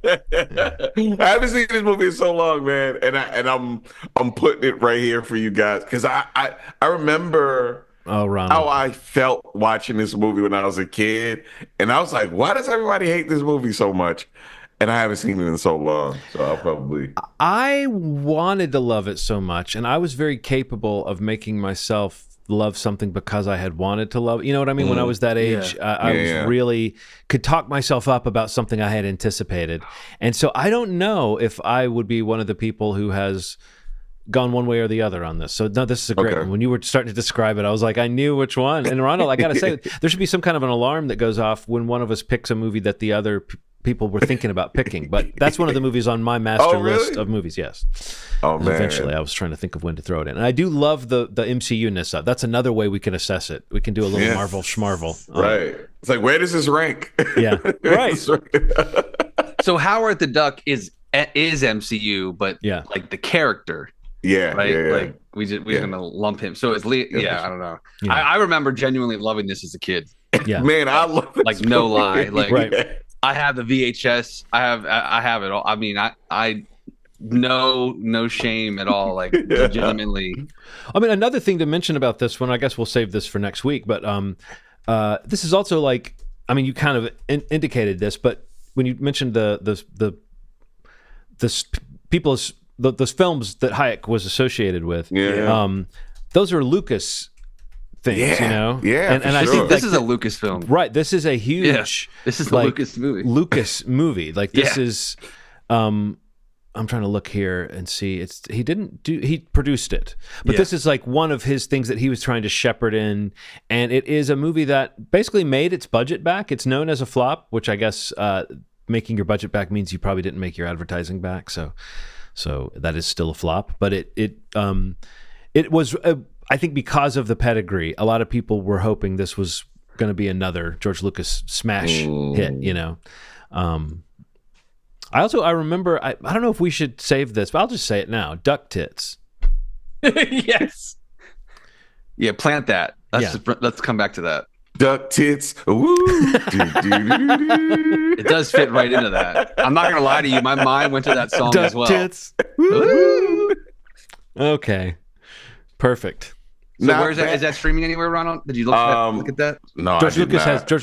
haven't seen this movie in so long, man, and I'm putting it right here for you guys because I remember how I felt watching this movie when I was a kid, and I was like, why does everybody hate this movie so much? And I haven't seen it in so long, so I wanted to love it so much, and I was very capable of making myself love something because I had wanted to love it. You know what I mean? When I was that age, I was really could talk myself up about something I had anticipated. And so I don't know if I would be one of the people who has gone one way or the other on this. So no, this is a great one. When you were starting to describe it, I was like, I knew which one. And Ronald, I got to say, there should be some kind of an alarm that goes off when one of us picks a movie that the other people were thinking about picking. But that's one of the movies on my master list of movies, yes. Oh, man. Eventually, I was trying to think of when to throw it in. And I do love the MCU-ness of it. That's another way we can assess it. We can do a little Marvel schmarvel. Right. It's like, where does this rank? Yeah. Right. So Howard the Duck is MCU, but like the character. Yeah. Right. Yeah. Like we're gonna lump him. So it's I don't know. Yeah. I remember genuinely loving this as a kid. Yeah. Man, I love this like no lie. Like right. I have the VHS. I have it all. I mean, I no shame at all. Like legitimately. I mean, another thing to mention about this one, I guess we'll save this for next week. But this is also like, I mean, you kind of indicated this, but when you mentioned those films that Hayek was associated with, those are Lucas things, you know? Yeah, and I think think this is a Lucas film. Right. This is a huge this is a Lucas movie. Lucas movie. Like this is I'm trying to look here and see. He produced it. But this is like one of his things that he was trying to shepherd in, and it is a movie that basically made its budget back. It's known as a flop, which I guess making your budget back means you probably didn't make your advertising back. So that is still a flop, but it was I think because of the pedigree, a lot of people were hoping this was going to be another George Lucas smash hit, you know. I remember, I don't know if we should save this, but I'll just say it now. Duck tits. Yes. Yeah, plant that. Let's come back to that. Duck tits. Woo. It does fit right into that. I'm not going to lie to you. My mind went to that song Duck as well. Tits. Woo. Okay. Perfect. So where's that? Is that streaming anywhere, Ronald? Did you look at that? No, George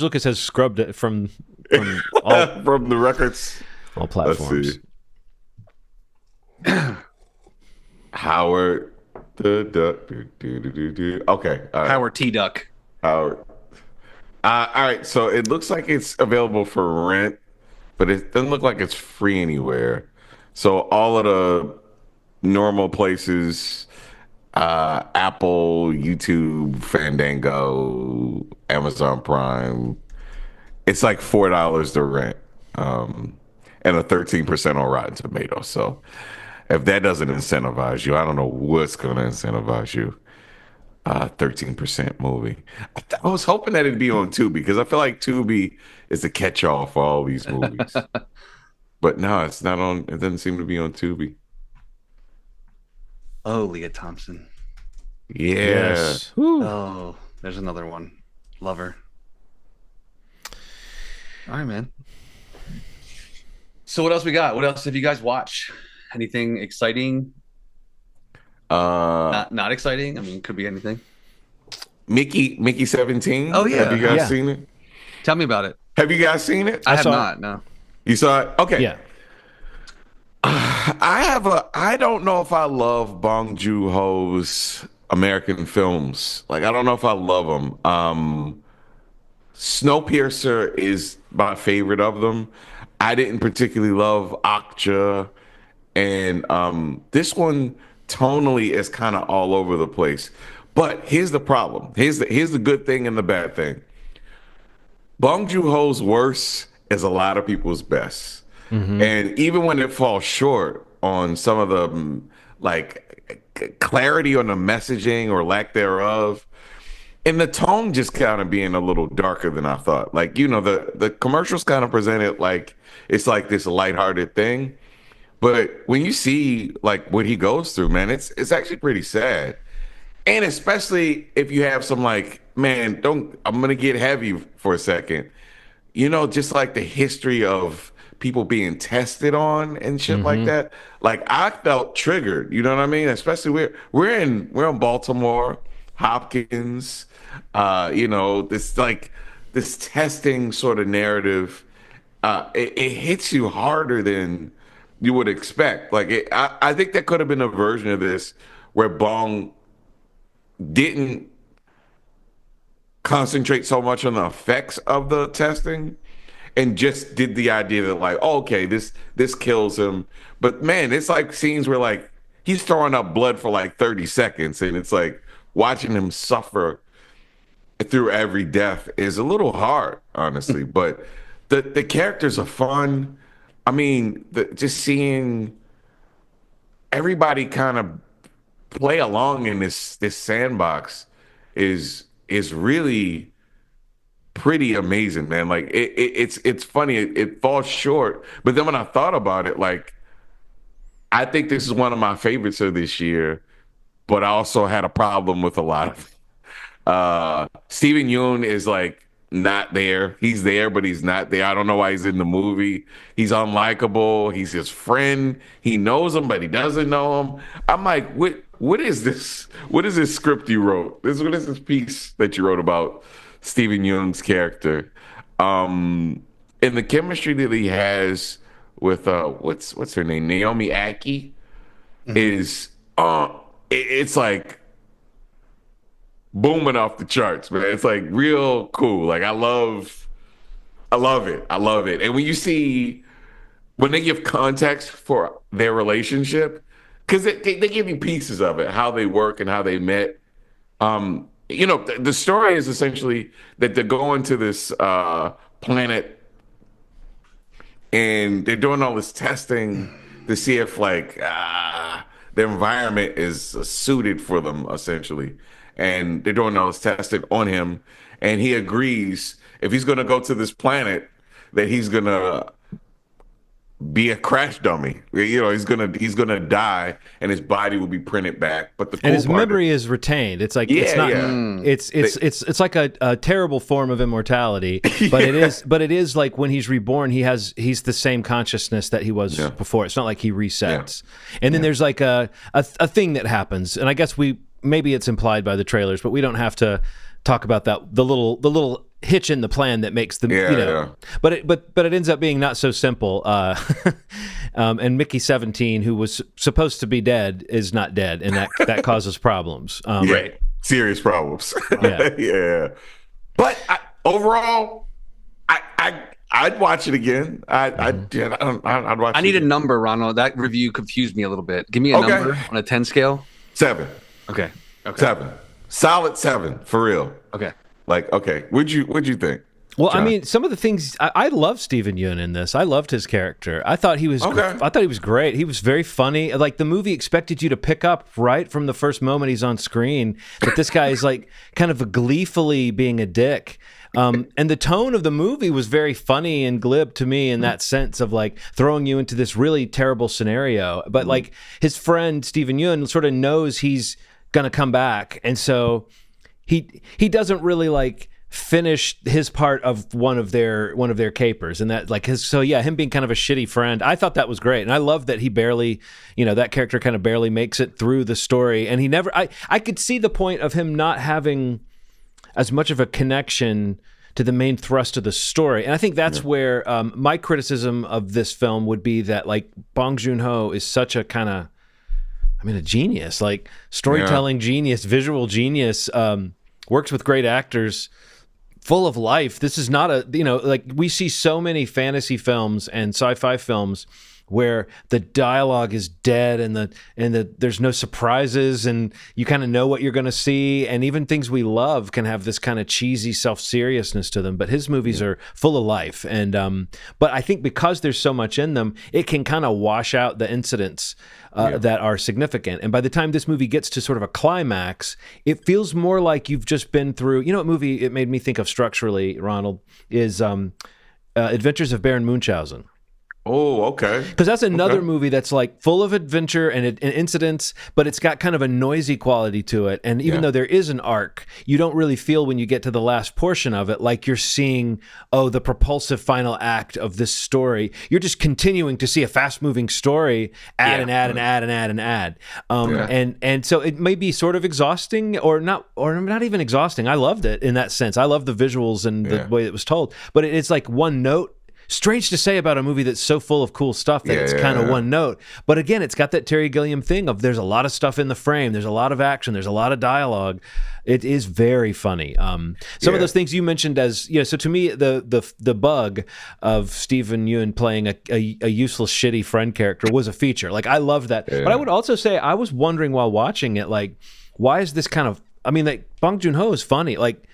Lucas has scrubbed it from all from the records, all platforms. Howard the Duck. Okay, all right. Howard T. Duck. Howard. All right, so it looks like it's available for rent, but it doesn't look like it's free anywhere. So all of the normal places, Apple, YouTube, Fandango, Amazon Prime, it's like $4 to rent, and a 13% on Rotten Tomatoes. So if that doesn't incentivize you, I don't know what's going to incentivize you. 13% movie. I was hoping that it'd be on Tubi because I feel like Tubi is the catch-all for all these movies. But no, it's not on. It doesn't seem to be on Tubi. Oh, Leah Thompson. Yeah. Yes. Oh, there's another one. Love her. All right, man. So what else we got? What else have you guys watched? Anything exciting? Not exciting. I mean, could be anything. Mickey 17. Oh yeah. Have you guys seen it? Tell me about it. Have you guys seen it? I have not. No. You saw it? Okay. Yeah. I don't know if I love Bong Joon-Ho's American films. Like, I don't know if I love them. Snowpiercer is my favorite of them. I didn't particularly love Okja, and this one tonally is kind of all over the place. But here's the problem. Here's the good thing and the bad thing. Bong Joon-Ho's worst is a lot of people's best. Mm-hmm. And even when it falls short on some of the like clarity on the messaging or lack thereof, and the tone just kind of being a little darker than I thought. Like, you know, the commercials kind of present it like it's like this lighthearted thing. But when you see like what he goes through, man, it's actually pretty sad. And especially if you have some like, man, I'm going to get heavy for a second. You know, just like the history of people being tested on and shit like that. Like, I felt triggered, you know what I mean? Especially we're in Baltimore, Hopkins, you know, this testing sort of narrative. It hits you harder than you would expect. Like, I think there could have been a version of this where Bong didn't concentrate so much on the effects of the testing and just did the idea that like, oh, okay, this kills him. But man, it's like scenes where like he's throwing up blood for like 30 seconds and it's like watching him suffer through every death is a little hard, honestly. But the characters are fun. I mean, just seeing everybody kind of play along in this sandbox is really pretty amazing, man. Like it's funny. It falls short, but then when I thought about it, like I think this is one of my favorites of this year. But I also had a problem with a lot of Steven Yeun is like not there. He's there, but he's not there. I don't know why he's in the movie. He's unlikable. He's his friend. He knows him, but he doesn't know him. I'm like, what is this? What is this script you wrote? What is this piece that you wrote about Steven Yeun's character? And the chemistry that he has with what's her name? Naomi Aki is it's like booming off the charts, man. It's like real cool. Like I love it. And when they give context for their relationship, because they give you pieces of it, how they work and how they met. You know, the story is essentially that they're going to this planet and they're doing all this testing to see if like the environment is suited for them, essentially. And they're doing all this testing on him, and he agrees if he's going to go to this planet that he's going to be a crash dummy. You know, he's gonna die, and his body will be printed back. But his memory is retained. It's like it's not. It's like a terrible form of immortality. But it is like when he's reborn, he's the same consciousness that he was before. It's not like he resets. And then there's like a thing that happens, and I guess we maybe it's implied by the trailers, but we don't have to talk about that. The little hitch in the plan that makes them, but it ends up being not so simple. And Mickey 17, who was supposed to be dead, is not dead, and that causes problems. Right, serious problems. Yeah. But overall, I'd watch it again. I'd watch. I need a number, Ronald. That review confused me a little bit. Give me a number on a 10 scale. 7. Okay. 7. Solid 7 for real. Okay. Like, okay. What'd you think? Well, John? I mean, some of the things I love Steven Yeun in this. I loved his character. I thought he was. I thought he was great. He was very funny. Like, the movie expected you to pick up right from the first moment he's on screen that this guy is like kind of gleefully being a dick. And the tone of the movie was very funny and glib to me in that sense of like throwing you into this really terrible scenario. But like his friend Steven Yeun sort of knows he's gonna come back, and so he doesn't really like finish his part of one of their capers, and that like him being kind of a shitty friend. I thought that was great, and I love that he barely, that character kind of barely makes it through the story, and he never. I could see the point of him not having as much of a connection to the main thrust of the story, and I think that's where my criticism of this film would be that like Bong Joon-Ho is such a kind of, a genius, like storytelling genius, visual genius, works with great actors, full of life. This is not a, like we see so many fantasy films and sci-fi films where the dialogue is dead and there's no surprises and you kind of know what you're going to see, and even things we love can have this kind of cheesy self-seriousness to them, but his movies are full of life, and but I think because there's so much in them, it can kind of wash out the incidents that are significant, and by the time this movie gets to sort of a climax, it feels more like you've just been through, what movie it made me think of structurally, Ronald, is Adventures of Baron Munchausen. Oh, okay. Because that's another movie that's like full of adventure and incidents, but it's got kind of a noisy quality to it. And even though there is an arc, you don't really feel when you get to the last portion of it like you're seeing, the propulsive final act of this story. You're just continuing to see a fast-moving story, add. And so it may be sort of exhausting or not even exhausting. I loved it in that sense. I love the visuals and the way it was told. But it's like one note. Strange to say about a movie that's so full of cool stuff that it's kind of one note. But again, it's got that Terry Gilliam thing of there's a lot of stuff in the frame. There's a lot of action. There's a lot of dialogue. It is very funny. Some of those things you mentioned as, so to me, the bug of Steven Yeun playing a useless, shitty friend character was a feature. Like, I loved that. But I would also say I was wondering while watching it, like, why is this kind of, like, Bong Joon-Ho is funny. Like,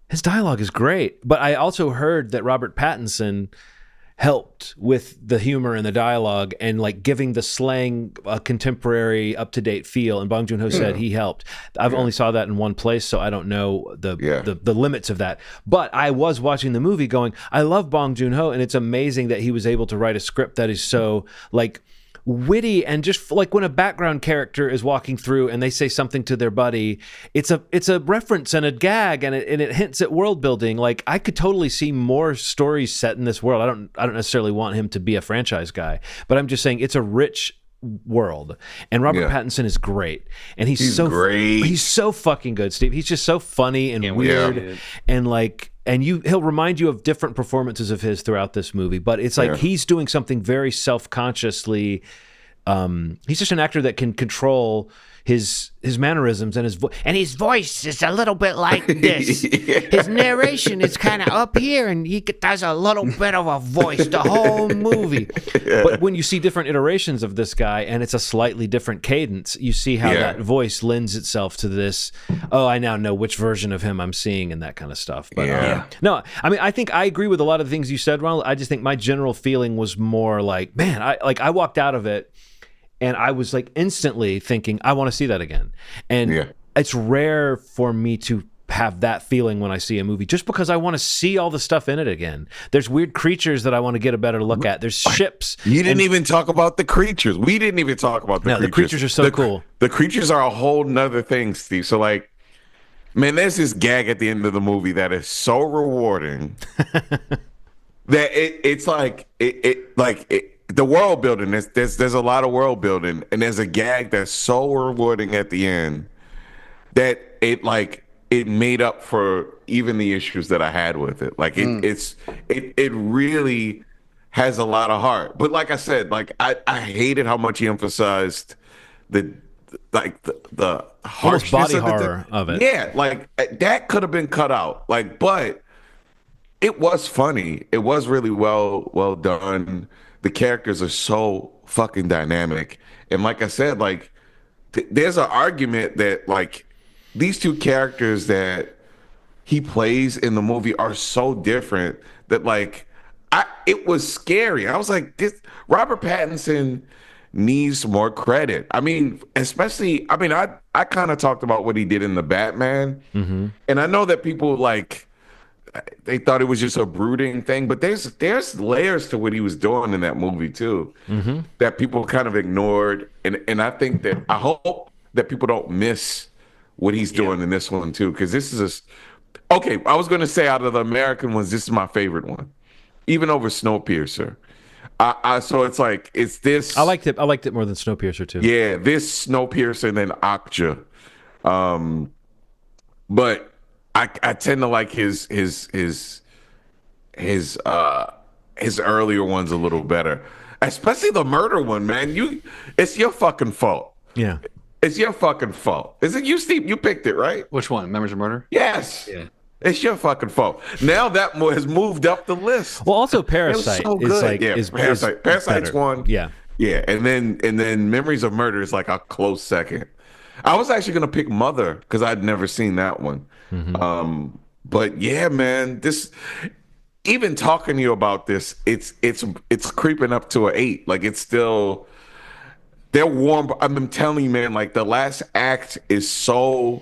his dialogue is great. But I also heard that Robert Pattinson helped with the humor and the dialogue and like giving the slang a contemporary, up-to-date feel. And Bong Joon-Ho said he helped. I've only saw that in one place, so I don't know the limits of that. But I was watching the movie going, I love Bong Joon-Ho, and it's amazing that he was able to write a script that is so like witty, and just like when a background character is walking through and they say something to their buddy, it's a reference and a gag, and it hints at world building. Like, I could totally see more stories set in this world. I don't necessarily want him to be a franchise guy, but I'm just saying it's a rich world, and Robert Pattinson is great, and he's so great. He's so fucking good, Steve. He's just so funny and weird, and like, and he'll remind you of different performances of his throughout this movie, but it's like he's doing something very self-consciously. He's just an actor that can control his mannerisms and his voice. And his voice is a little bit like this. His narration is kind of up here, and he does a little bit of a voice the whole movie. But when you see different iterations of this guy, and it's a slightly different cadence, you see how that voice lends itself to this. Oh, I now know which version of him I'm seeing, and that kind of stuff. But no, I think I agree with a lot of the things you said, Ronald. I just think my general feeling was more like, man, I walked out of it, and I was like instantly thinking, I want to see that again. And it's rare for me to have that feeling when I see a movie, just because I want to see all the stuff in it again. There's weird creatures that I want to get a better look at. There's ships. You didn't even talk about the creatures. We didn't even talk about the creatures. The creatures are so cool. The creatures are a whole nother thing, Steve. So like, man, there's this gag at the end of the movie that is so rewarding that it's like the world building. There's a lot of world building, and there's a gag that's so rewarding at the end that it made up for even the issues that I had with it. Like it really has a lot of heart. But like I said, like I hated how much he emphasized the the almost body harshness horror of it. Yeah, like that could have been cut out. Like, but it was funny. It was really well done. The characters are so fucking dynamic. And like I said, like there's an argument that like these two characters that he plays in the movie are so different that like it was scary. I was like, this Robert Pattinson needs more credit. I mean, especially I kind of talked about what he did in the Batman. And I know that people like they thought it was just a brooding thing, but there's layers to what he was doing in that movie too that people kind of ignored, and I think that I hope that people don't miss what he's doing in this one too, because this is okay. I was going to say out of the American ones, this is my favorite one, even over Snowpiercer. So it's like it's this. I liked it more than Snowpiercer too. Yeah, this Snowpiercer and then Okja, but. I tend to like his earlier ones a little better, especially the murder one. Man, it's your fucking fault. Yeah, it's your fucking fault. Is it you, Steve? You picked it, right? Which one? Memories of Murder? Yes. Yeah. It's your fucking fault. Now that has moved up the list. Well, also Parasite is like Parasite's one. Yeah, yeah, and then Memories of Murder is like a close second. I was actually gonna pick Mother because I'd never seen that one. But yeah, man, this even talking to you about this, it's creeping up to an 8. Like it's still they're warm. I'm telling you, man, like the last act is so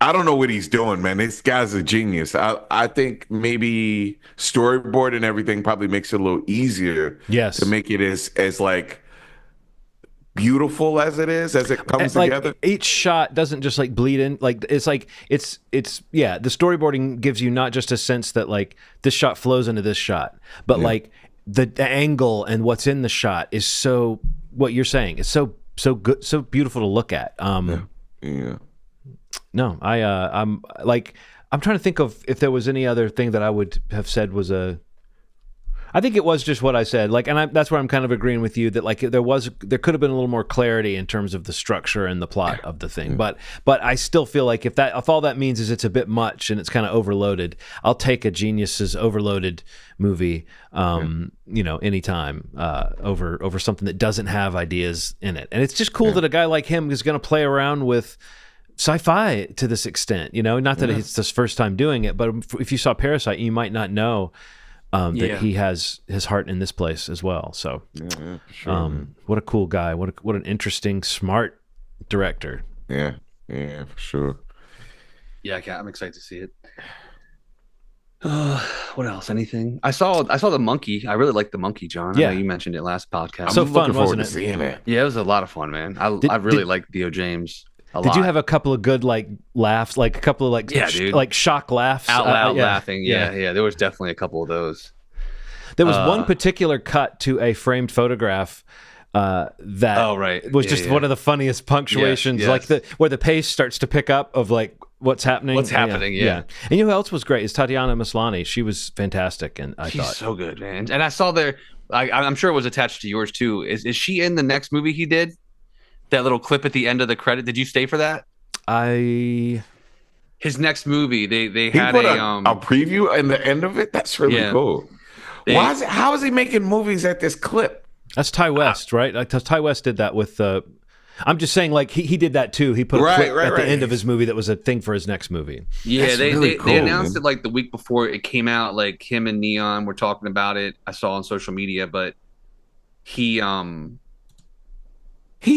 I don't know what he's doing, man. This guy's a genius. I think maybe storyboard and everything probably makes it a little easier to make it as like beautiful as it is as it comes together. Each shot doesn't just like bleed in, like it's the storyboarding gives you not just a sense that like this shot flows into this shot, but like the angle and what's in the shot is so what you're saying is so good, so beautiful to look at. No, I'm trying to think of if there was any other thing that I would have said was I think it was just what I said, like, and that's where I'm kind of agreeing with you that like there could have been a little more clarity in terms of the structure and the plot of the thing, but I still feel like if all that means is it's a bit much and it's kind of overloaded, I'll take a Genius's overloaded movie, anytime over something that doesn't have ideas in it, and it's just cool that a guy like him is going to play around with sci-fi to this extent, not that it's his first time doing it, but if you saw Parasite, you might not know. That he has his heart in this place as well. So, sure. What a cool guy! What an interesting, smart director. Yeah, for sure. Yeah, I'm excited to see it. What else? Anything? I saw the Monkey. I really liked the Monkey, John. I know you mentioned it last podcast. So fun, wasn't it? Seeing it. Yeah, it was a lot of fun, man. I really liked Theo James. Did you have a couple of good like laughs, like a couple of like like shock laughs, out loud laughing? Yeah. There was definitely a couple of those. There was one particular cut to a framed photograph that was just one of the funniest punctuations, like where the pace starts to pick up of like what's happening. And you know who else was great is Tatiana Maslany. She was fantastic, and she's so good, man. And I saw I'm sure it was attached to yours too. Is she in the next movie he did? That little clip at the end of the credit. Did you stay for that? His next movie, they had a preview in the end of it. That's really cool. How is he making movies at this clip? That's Ty West, right? Like, Ty West did that with. I'm just saying, like he did that too. He put a clip at the end of his movie that was a thing for his next movie. Yeah, they announced it like the week before it came out. Like him and Neon were talking about it. I saw on social media, but he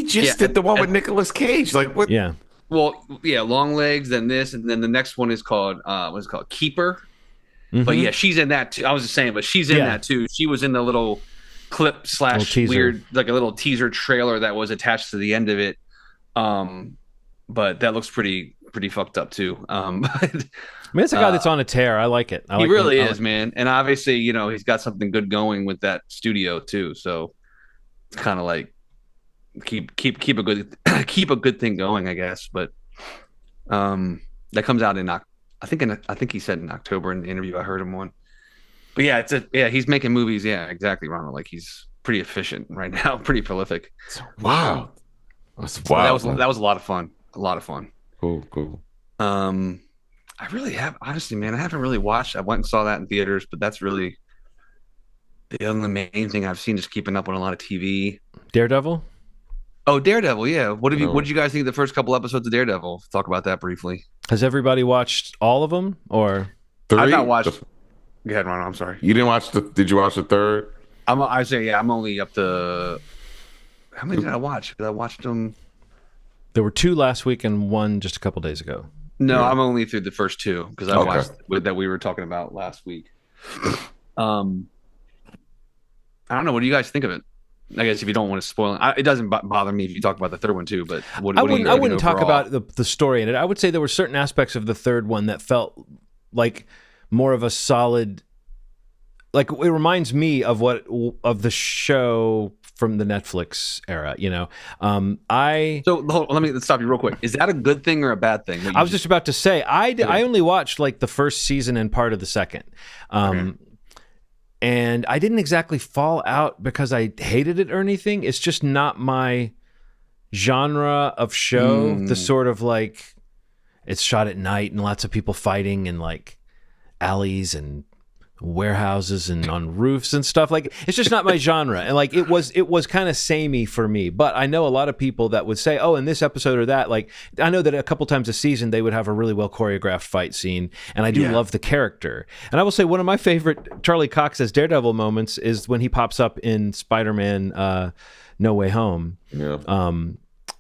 just did the one with Nicolas Cage. Like what? Yeah. Well, Long Legs, then this, and then the next one is called Keeper. Mm-hmm. But yeah, she's in that too. I was just saying, but she's in that too. She was in the little clip / weird, like a little teaser trailer that was attached to the end of it. But that looks pretty fucked up too. But, I mean, it's a guy that's on a tear. I like it. He really is, man. And obviously, he's got something good going with that studio too. So it's kind of like, keep a good keep a good thing going, I guess. But that comes out I think he said in October in the interview I heard him on. But yeah, he's making movies. Yeah, exactly, Ronald. Like he's pretty efficient right now, pretty prolific. Wow, that's wild. That was a lot of fun. A lot of fun. Cool. I really have, honestly, man. I haven't really watched. I went and saw that in theaters, but that's really the only main thing I've seen. Just keeping up on a lot of TV. Daredevil. Oh, Daredevil. Yeah. What did you guys think of the first couple episodes of Daredevil? Talk about that briefly. Has everybody watched all of them, or? I've not watched. Go ahead, Ron. I'm sorry. You didn't watch did you watch the third? I say, yeah, I'm only up to. How many did I watch? Because I watched them. There were 2 last week and 1 just a couple days ago. No, yeah. I'm only through the first 2 because I watched that we were talking about last week. I don't know. What do you guys think of it? I guess if you don't want to spoil it, it doesn't bother me if you talk about the third one too. But I wouldn't talk about the story in it. I would say there were certain aspects of the third one that felt like more of a solid. Like it reminds me of the show from the Netflix era, you know. Let's stop you real quick. Is that a good thing or a bad thing? I was just about to say I only watched like the first season and part of the second. Okay. And I didn't exactly fall out because I hated it or anything. It's just not my genre of show. The sort of like it's shot at night and lots of people fighting in like alleys and warehouses and on roofs and stuff. Like it's just not my genre. And like it was kind of samey for me. But I know a lot of people that would say, oh, in this episode or that, like I know that a couple times a season they would have a really well choreographed fight scene, and I do love the character. And I will say one of my favorite Charlie Cox as Daredevil moments is when he pops up in Spider-Man No Way Home.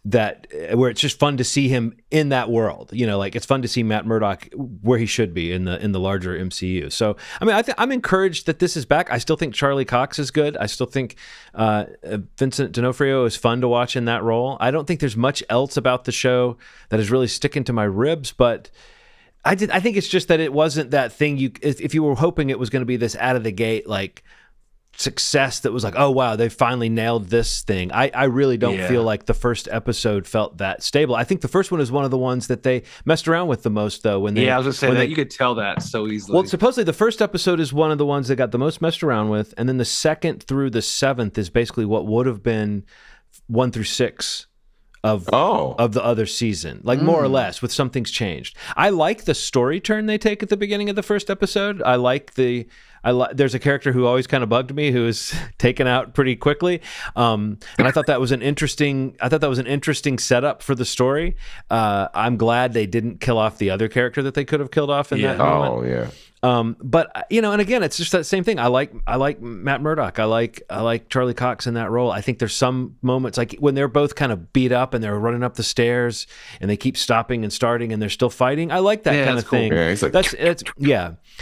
That where it's just fun to see him in that world, you know, like it's fun to see Matt Murdock where he should be in the larger MCU. So, I mean, I'm encouraged that this is back. I still think Charlie Cox is good. I still think Vincent D'Onofrio is fun to watch in that role. I don't think there's much else about the show that is really sticking to my ribs, but I think it's just that it wasn't that thing if you were hoping it was going to be this out of the gate, like success that was like, oh wow, they finally nailed this thing. I really don't feel like the first episode felt that stable. I think the first one is one of the ones that they messed around with the most, though. When I was gonna say that you could tell that so easily. Well, supposedly the first episode is one of the ones that got the most messed around with, and then the second through the 7th is basically what would have been 1 through 6 of the other season, like more or less, with some things changed. I like the story turn they take at the beginning of the first episode. There's a character who always kind of bugged me who is taken out pretty quickly, and I thought that was an interesting setup for the story. I'm glad they didn't kill off the other character that they could have killed off in that moment. Oh yeah. But you know, and again, it's just that same thing. I like Matt Murdock. I like Charlie Cox in that role. I think there's some moments like when they're both kind of beat up and they're running up the stairs and they keep stopping and starting and they're still fighting. I like that kind of thing. Cool. Yeah, he's like, that's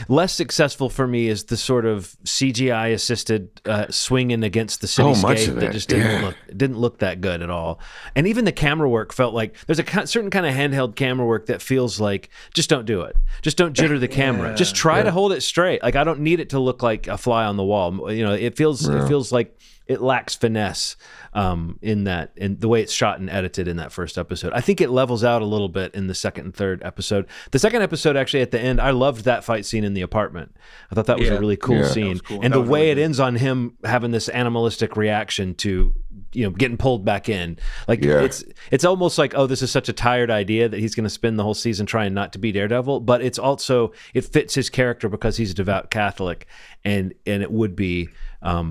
less successful for me is the sort of CGI assisted swinging against the cityscape that just didn't look that good at all. And even the camera work felt like there's a certain kind of handheld camera work that feels like just don't do it. Just don't jitter the camera. Just try to hold it straight. Like I don't need it to look like a fly on the wall. You know, it feels like it lacks finesse in the way it's shot and edited in that first episode. I think it levels out a little bit in the second and third episode. The second episode, actually, at the end, I loved that fight scene in the apartment. I thought that was a really cool scene. Cool. And the way really it ends on him having this animalistic reaction to, you know, getting pulled back in. Like it's almost like, oh, this is such a tired idea that he's going to spend the whole season trying not to be Daredevil. But it's also, it fits his character because he's a devout Catholic, and it would be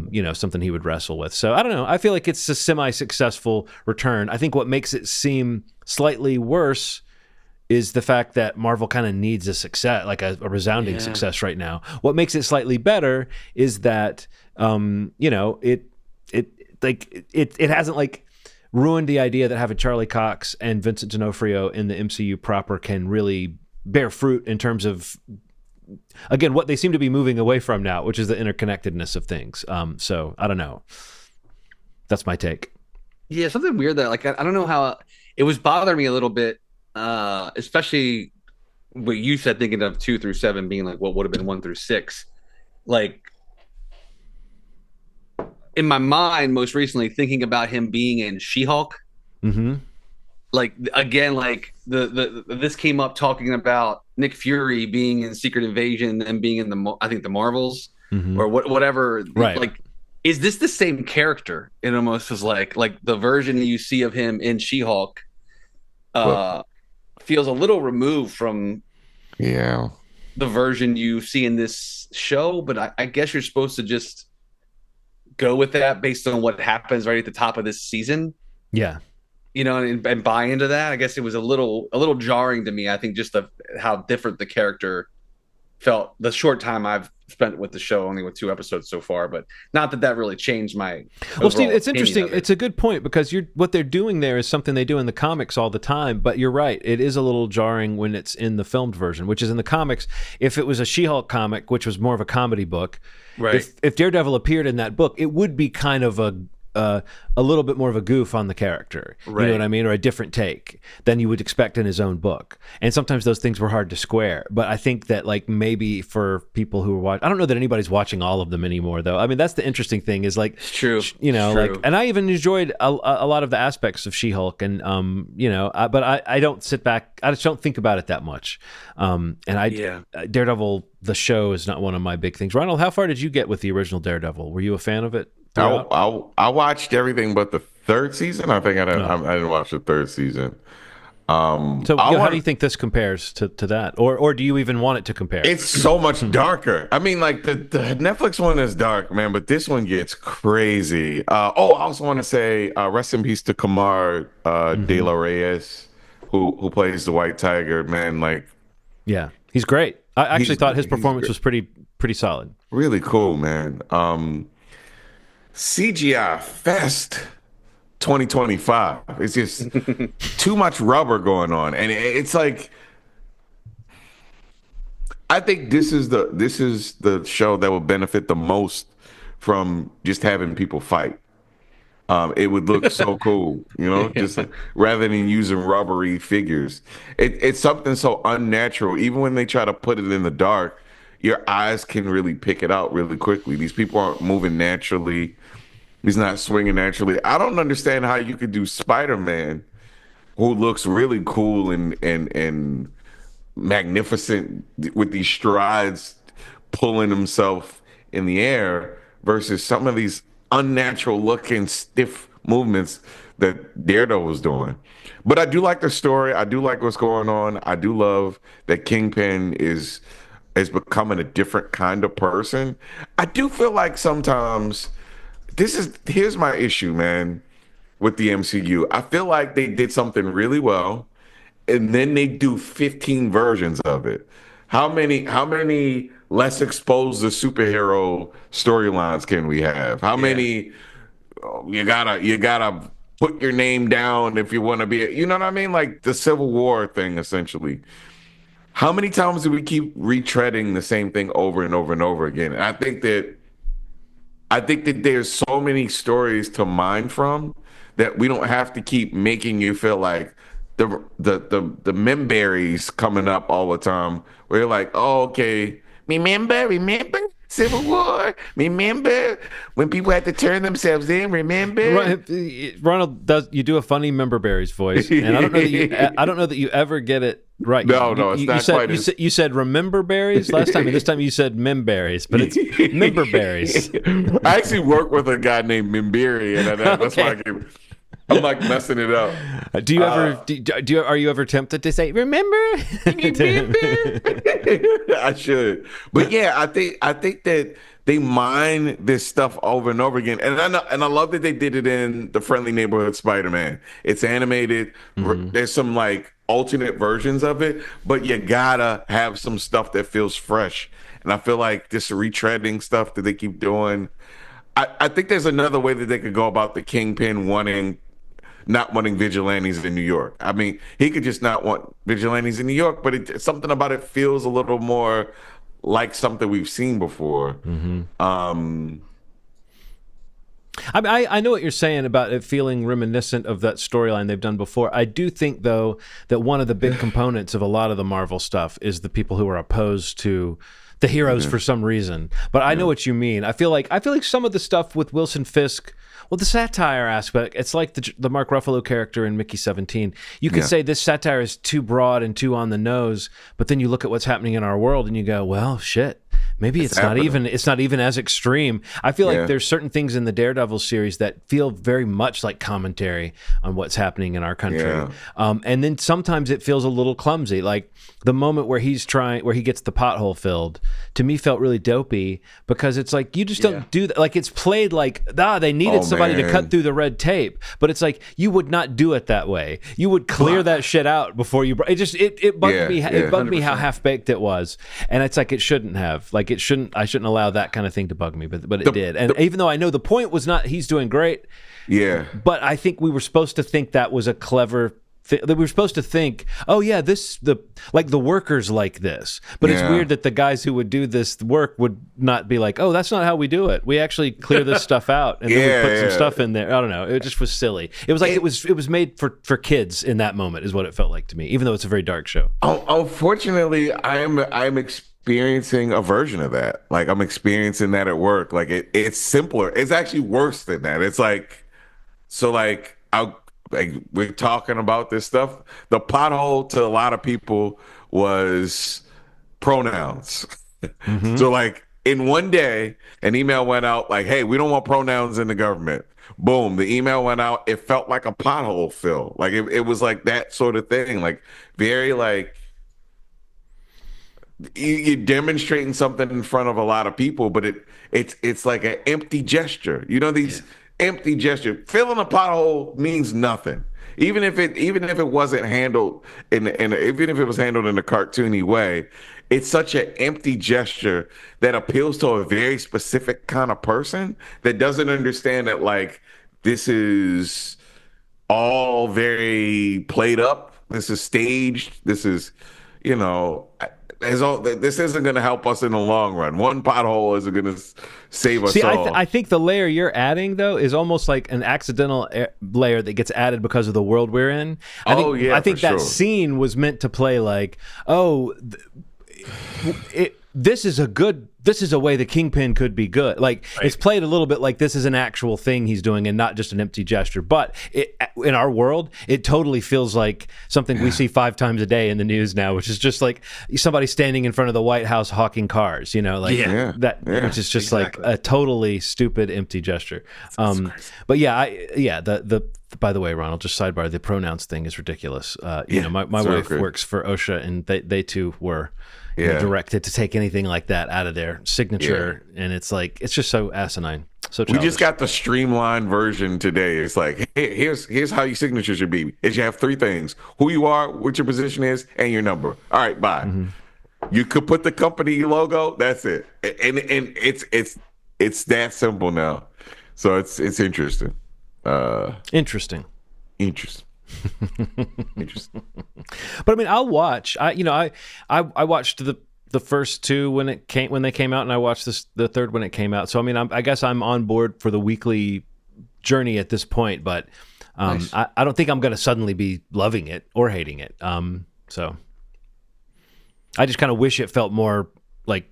you know, something he would wrestle with. So I don't know. I feel like it's a semi-successful return. I think what makes it seem slightly worse is the fact that Marvel kind of needs a success, like a resounding success right now. What makes it slightly better is that you know, it hasn't like ruined the idea that having Charlie Cox and Vincent D'Onofrio in the MCU proper can really bear fruit in terms of, again, what they seem to be moving away from now, which is the interconnectedness of things. So I don't know. That's my take. Yeah, something weird that like I don't know how it was bothering me a little bit, especially what you said, thinking of 2 through 7 being like what would have been 1 through 6. Like in my mind, most recently thinking about him being in She-Hulk. Mm-hmm. Like again, like the this came up talking about Nick Fury being in Secret Invasion and being in I think the Marvels or whatever. Right. Like, is this the same character? It almost is like the version you see of him in She-Hulk feels a little removed from the version you see in this show. But I guess you're supposed to just go with that based on what happens right at the top of this season. Yeah. You know, and buy into that. I guess it was a little jarring to me. I think just how different the character felt the short time I've spent with the show, only with 2 episodes so far, but not that really changed my. Well, Steve, it's interesting. It's a good point because what they're doing there is something they do in the comics all the time. But you're right; it is a little jarring when it's in the filmed version, which is in the comics. If it was a She-Hulk comic, which was more of a comedy book, right? If Daredevil appeared in that book, it would be kind of a little bit more of a goof on the character, right. You know what I mean, or a different take than you would expect in his own book. And sometimes those things were hard to square. But I think that like maybe for people who are watching, I don't know that anybody's watching all of them anymore, though. I mean, that's the interesting thing is like, it's true, you know, it's true. like, and I even enjoyed a lot of the aspects of She-Hulk, and you know, but I don't sit back, I just don't think about it that much. Daredevil, the show, is not one of my big things. Ronald, how far did you get with the original Daredevil? Were you a fan of it? I watched everything but the 3rd season. I think I didn't watch the 3rd season. So how do you think this compares to that, or do you even want it to compare? It's so much darker. I mean, like the Netflix one is dark, man, but this one gets crazy. I also want to say rest in peace to Kamar De La Reyes, who plays the White Tiger. Man, like, yeah, he's great. I actually thought his performance was pretty solid. Really cool, man. CGI Fest 2025. It's just too much rubber going on, and it's like, I think this is the show that will benefit the most from just having people fight. It would look so cool, you know, just like, rather than using rubbery figures. It's something so unnatural. Even when they try to put it in the dark, your eyes can really pick it out really quickly. These people aren't moving naturally. He's not swinging naturally. I don't understand how you could do Spider-Man, who looks really cool and magnificent with these strides, pulling himself in the air, versus some of these unnatural looking stiff movements that Daredevil was doing. But I do like the story. I do like what's going on. I do love that Kingpin is becoming a different kind of person. I do feel like sometimes here's my issue, man, with the MCU. I feel like they did something really well, and then they do 15 versions of it. How many less exposed to superhero storylines can we have? How many you gotta put your name down if you want to be, you know what I mean? Like the Civil War thing, essentially. How many times do we keep retreading the same thing over and over and over again? And I think that there's so many stories to mine from that we don't have to keep making you feel like the memberries coming up all the time. Where you're like, oh, okay, remember Civil War? Remember when people had to turn themselves in? Remember? Ronald, you do a funny Memberberries voice, and I don't know that you ever get it right. No, it's not quite. You said remember berries last time, and this time you said memberries, but it's Memberberries. I actually work with a guy named Mimbiri, and that's why I'm like messing it up. Do you ever? Are you ever tempted to say remember? I should, but yeah, I think that they mine this stuff over and over again, and I love that they did it in the Friendly Neighborhood Spider-Man. It's animated. Mm-hmm. There's some like alternate versions of it, but you gotta have some stuff that feels fresh. And I feel like this retreading stuff that they keep doing. I think there's another way that they could go about the Kingpin not wanting vigilantes in New York. I mean, he could just not want vigilantes in New York, but something about it feels a little more like something we've seen before. Mm-hmm. I know what you're saying about it feeling reminiscent of that storyline they've done before. I do think, though, that one of the big components of a lot of the Marvel stuff is the people who are opposed to the heroes for some reason. But I know what you mean. I feel like some of the stuff with Wilson Fisk, well, the satire aspect, it's like the Mark Ruffalo character in Mickey 17. You could say this satire is too broad and too on the nose, but then you look at what's happening in our world and you go, well, shit. Maybe it's not even as extreme. I feel like there's certain things in the Daredevil series that feel very much like commentary on what's happening in our country. Yeah. And then sometimes it feels a little clumsy. Like the moment where he gets the pothole filled, to me felt really dopey because it's like you just don't do that. Like it's played like they needed somebody to cut through the red tape, but it's like you would not do it that way. You would clear that shit out before you. It bugged me. It bugged 100%. Me how half baked it was, and it's like it shouldn't have. Like it shouldn't. I shouldn't allow that kind of thing to bug me, but it did. And even though I know the point was not he's doing great, but I think we were supposed to think that was a clever. That we were supposed to think, oh yeah, the workers like this, but it's weird that the guys who would do this work would not be like, oh, that's not how we do it. We actually clear this stuff out and then we put some stuff in there. I don't know. It just was silly. It was like it was made for kids in that moment, is what it felt like to me. Even though it's a very dark show. Unfortunately, I'm experiencing a version of that. Like I'm experiencing that at work. Like it's simpler. It's actually worse than that. It's like we're talking about this stuff. The pothole to a lot of people was pronouns. Mm-hmm. So like in one day, an email went out like, hey, we don't want pronouns in the government. Boom, the email went out. It felt like a pothole fill. Like it was like that sort of thing. Like very like you're demonstrating something in front of a lot of people, but it's like an empty gesture. You know, these empty gesture. Filling a pothole means nothing. Even if it wasn't handled even if it was handled in a cartoony way, it's such an empty gesture that appeals to a very specific kind of person that doesn't understand that like this is all very played up. This is staged. This is, you know. This isn't going to help us in the long run. One pothole isn't going to save us all. I think the layer you're adding, though, is almost like an accidental layer that gets added because of the world we're in. I think that scene was meant to play like, this is a way the Kingpin could be good. Like it's played a little bit like this is an actual thing he's doing and not just an empty gesture. But in our world, it totally feels like something we see 5 times a day in the news now, which is just like somebody standing in front of the White House hawking cars, you know, like which is just like a totally stupid empty gesture. But the by the way, Ronald, just sidebar, the pronouns thing is ridiculous. You know, my wife works for OSHA, and they too were directed to take anything like that out of their signature, and it's like it's just so asinine. So childish. We just got the streamlined version today. It's like, hey, here's how your signature should be. Is you have 3 things: who you are, what your position is, and your number. All right, bye. Mm-hmm. You could put the company logo. That's it, and it's that simple now. So it's interesting. Interesting. But I mean, I'll watch. I watched the first 2 when they came out, and I watched the third when it came out. So I mean, I guess I'm on board for the weekly journey at this point. But nice. I don't think I'm going to suddenly be loving it or hating it. So I just kind of wish it felt more like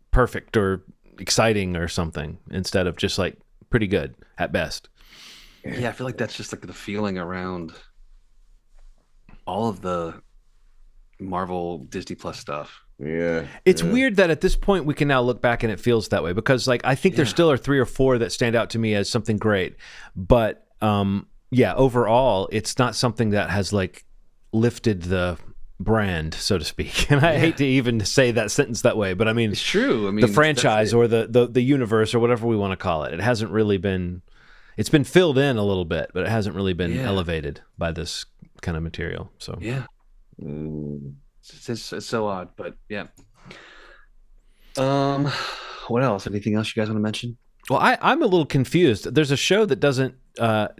perfect or exciting or something instead of just like pretty good at best. Yeah, I feel like that's just like the feeling around all of the Marvel Disney Plus stuff. Yeah. It's weird that at this point we can now look back and it feels that way because like I think there still are 3 or 4 that stand out to me as something great. But overall it's not something that has like lifted the brand, so to speak. And I hate to even say that sentence that way, but I mean it's true. I mean the franchise or the universe or whatever we want to call it. It hasn't really been. It's been filled in a little bit, but it hasn't really been elevated by this kind of material. So it's so odd, but yeah. What else? Anything else you guys want to mention? Well, I'm a little confused. There's a show that doesn't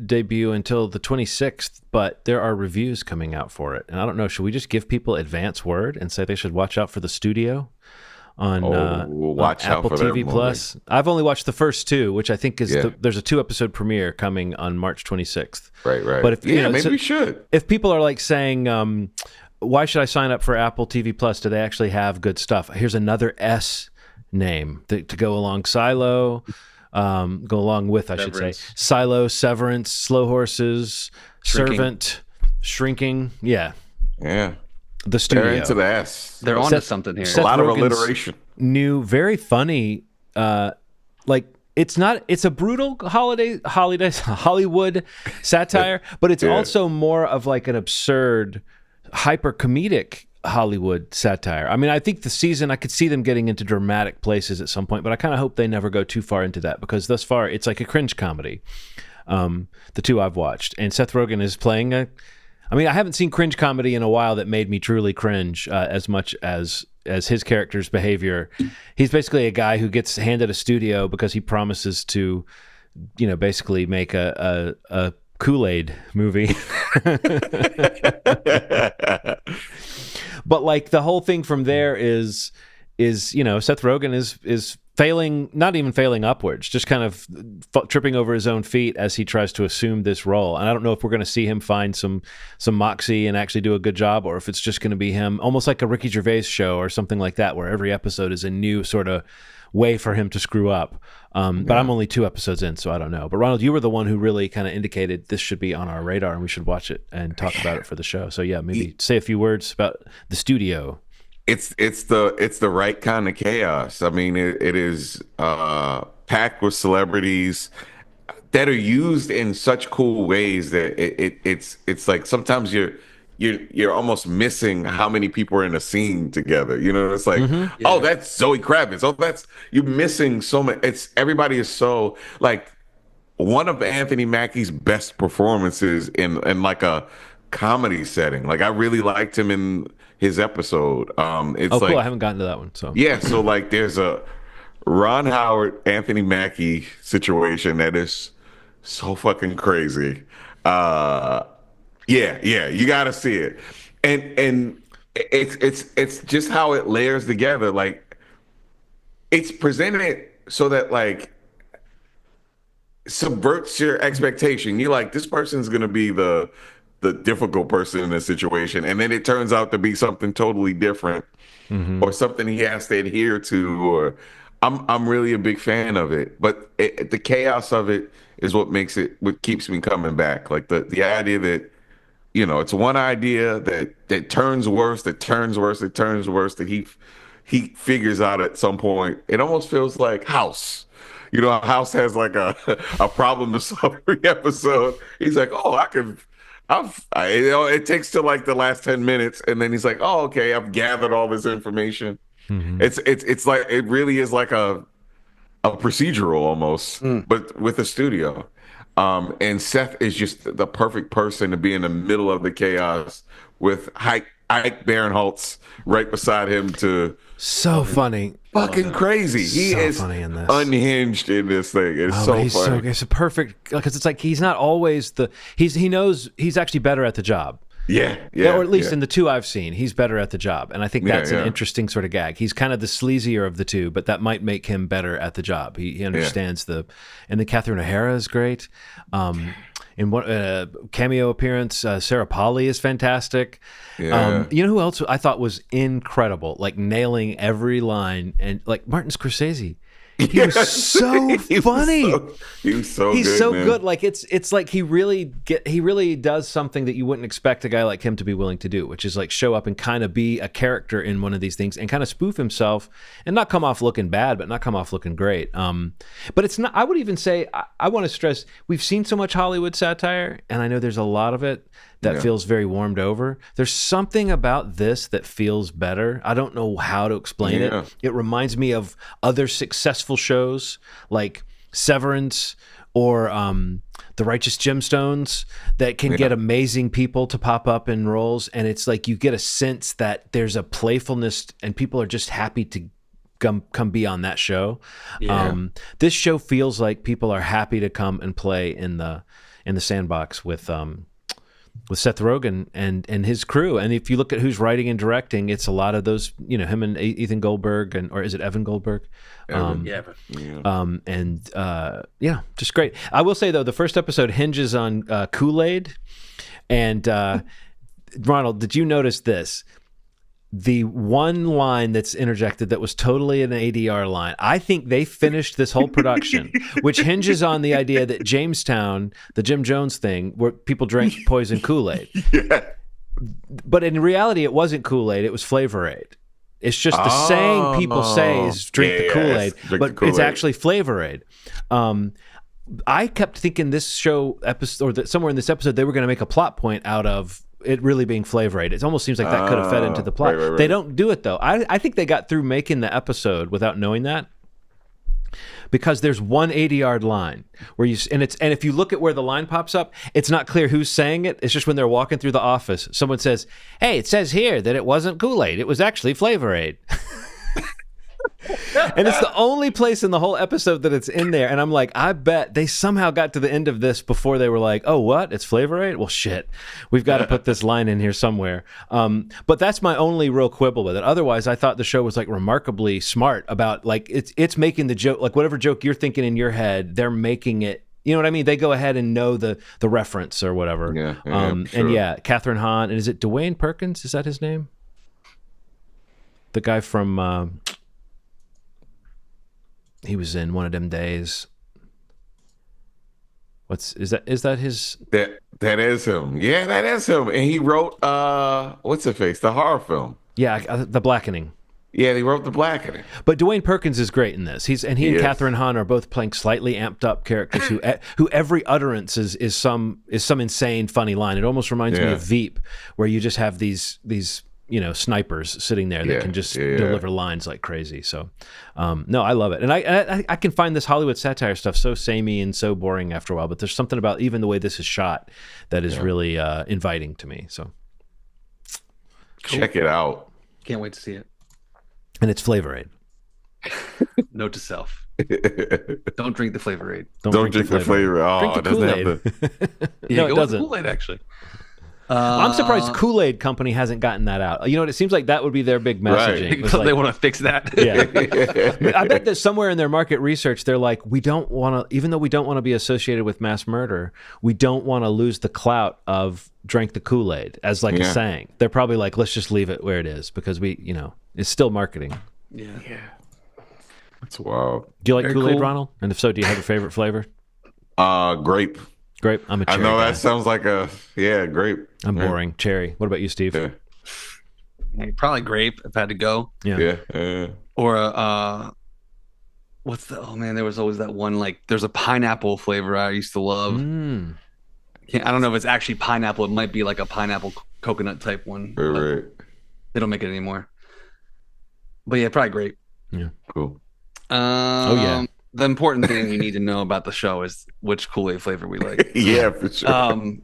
debut until the 26th, but there are reviews coming out for it. And I don't know, should we just give people advance word and say they should watch out for the studio on Apple TV Plus? I've only watched the first 2, which I think is there's a 2-episode premiere coming on March 26th. Right. But if maybe we should. If people are like saying, why should I sign up for Apple TV Plus? Do they actually have good stuff? Here's another S name to go along Silo, go along with, I should say, Silo, Severance, Slow Horses, Servant, Shrinking. Yeah. The studio. They're into the S. They're onto something here. A lot of alliteration. New, very funny, it's a brutal Hollywood satire, but it's also more of like an absurd, hyper comedic Hollywood satire. I mean, I think the season, I could see them getting into dramatic places at some point, but I kind of hope they never go too far into that, because thus far it's like a cringe comedy. The two I've watched, and Seth Rogen is playing I haven't seen cringe comedy in a while that made me truly cringe as much as his character's behavior. He's basically a guy who gets handed a studio because he promises to, basically make a Kool-Aid movie. But like the whole thing from there is Seth Rogen is failing, not even failing upwards, just kind of tripping over his own feet as he tries to assume this role. And I don't know if we're going to see him find some moxie and actually do a good job, or if it's just going to be him, almost like a Ricky Gervais show or something like that, where every episode is a new sort of way for him to screw up. But I'm only 2 episodes in, so I don't know. But Ronald, you were the one who really kind of indicated this should be on our radar and we should watch it and talk about it for the show. So yeah, maybe say a few words about the studio. It's the right kind of chaos. I mean, it is packed with celebrities that are used in such cool ways that it's like sometimes you're almost missing how many people are in a scene together. It's like, oh, that's Zoe Kravitz. Oh, you're missing so many. Everybody is so like one of Anthony Mackie's best performances in like a comedy setting. Like I really liked him in his episode. It's cool. I haven't gotten to that one. So so like there's a Ron Howard, Anthony Mackie situation that is so fucking crazy. You gotta see it. And it's just how it layers together. Like it's presented so that like subverts your expectation. You're like, this person's gonna be the difficult person in this situation, and then it turns out to be something totally different, or something he has to adhere to. Or I'm really a big fan of it, but the chaos of it is what keeps me coming back. Like the idea that it's one idea that turns worse, that he figures out at some point. It almost feels like House. House has like a problem to solve every episode. He's like, oh, it takes till like the last 10 minutes, and then he's like, "Oh, okay, I've gathered all this information." It's like it really is like a procedural almost, but with a studio. And Seth is just the perfect person to be in the middle of the chaos with Ike Barinholtz right beside him so funny. Fucking crazy. He is funny in this. Unhinged in this thing. It's so funny. It's a perfect, because it's like he's not always he knows he's actually better at the job. Yeah. Or at least in the 2 I've seen, he's better at the job. And I think that's an interesting sort of gag. He's kind of the sleazier of the 2, but that might make him better at the job. He understands and then Catherine O'Hara is great. In one cameo appearance, Sarah Polley is fantastic. You know who else I thought was incredible, like nailing every line, and like Martin Scorsese. He was so funny. He's so good. Like it's like he really does something that you wouldn't expect a guy like him to be willing to do, which is like show up and kind of be a character in one of these things and kind of spoof himself and not come off looking bad, but not come off looking great. But it's not. I would even say I want to stress we've seen so much Hollywood satire, and I know there's a lot of it that feels very warmed over. There's something about this that feels better. I don't know how to explain it. It reminds me of other successful shows like Severance or The Righteous Gemstones that can get amazing people to pop up in roles. And it's like you get a sense that there's a playfulness and people are just happy to come be on that show. This show feels like people are happy to come and play in the sandbox with Seth Rogen and his crew. And if you look at who's writing and directing, it's a lot of those, him and Ethan Goldberg, or is it Evan Goldberg? Just great. I will say though, the first episode hinges on Kool-Aid, and Ronald, did you notice this? the one line that's interjected that was totally an ADR line. I think they finished this whole production, which hinges on the idea that Jamestown, the Jim Jones thing, where people drank poison Kool-Aid. Yeah. But in reality, it wasn't Kool-Aid. It was Flavor Aid. It's just the saying people say is drink the Kool-Aid, but it's actually Flavor Aid. I kept thinking this show episode, or that somewhere in this episode, they were going to make a plot point out of it really being Flavor Aid. It almost seems like that could have fed into the plot. Right. They don't do it, though. I think they got through making the episode without knowing that, because there's one 80-yard line where and if you look at where the line pops up, it's not clear who's saying it. It's just when they're walking through the office, someone says, "Hey, it says here that it wasn't Kool-Aid. It was actually Flavor Aid." And it's the only place in the whole episode that it's in there. And I'm like, I bet they somehow got to the end of this before they were like, oh, what? It's Flavor Aid? Well, shit. We've got to put this line in here somewhere. But that's my only real quibble with it. Otherwise, I thought the show was like remarkably smart about like it's making the joke, like whatever joke you're thinking in your head, they're making it. You know what I mean? They go ahead and know the reference or whatever. Yeah, sure. And yeah, Catherine Hahn. And is it Dwayne Perkins? Is that his name? The guy from... he was in One of Them Days. Is that his? That is him. Yeah, that is him. And he wrote what's it face? The horror film. Yeah, The Blackening. Yeah, he wrote The Blackening. But Dwayne Perkins is great in this. He and Catherine Hahn are both playing slightly amped up characters who every utterance is some insane funny line. It almost reminds me of Veep, where you just have these snipers sitting there that can just deliver lines like crazy. So, no, I love it. And I can find this Hollywood satire stuff so samey and so boring after a while, but there's something about even the way this is shot that is really inviting to me. So check it out. Can't wait to see it. And it's Flavor Aid. Note to self. Don't drink the Flavor Aid. Don't drink the flavor. Oh, drink the Kool-Aid. No, it doesn't. Kool-Aid, actually. I'm surprised Kool-Aid Company hasn't gotten that out. You know what? It seems like that would be their big messaging. Right. Like, they want to fix that. Yeah. I bet that somewhere in their market research, they're like, we don't want to, even though we don't want to be associated with mass murder, we don't want to lose the clout of drank the Kool-Aid as like a saying. They're probably like, let's just leave it where it is because it's still marketing. Yeah. That's wild. Do you like Kool-Aid, Ronald? And if so, do you have a favorite flavor? Grape. Grape. I'm a cherry. I know guy. that sounds like grape. I'm boring. Cherry. What about you, Steve? Yeah. Probably grape if I had to go. Yeah. Or there was always that one, like there's a pineapple flavor I used to love. I don't know if it's actually pineapple. It might be like a pineapple coconut type one. Right. They don't make it anymore. But yeah, probably grape. Yeah. Cool. The important thing you need to know about the show is which Kool-Aid flavor we like. Yeah, for sure.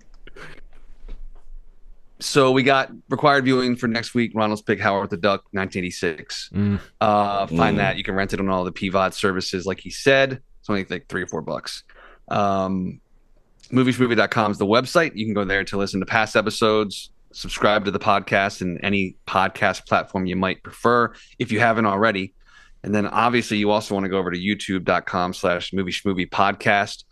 So we got required viewing for next week. Ronald's Pick, Howard the Duck, 1986. Find that. You can rent it on all the PVOD services, like he said. It's only like $3 or $4. Schmovie.com is the website. You can go there to listen to past episodes, subscribe to the podcast in any podcast platform you might prefer if you haven't already. And then obviously you also want to go over to youtube.com/movie podcast,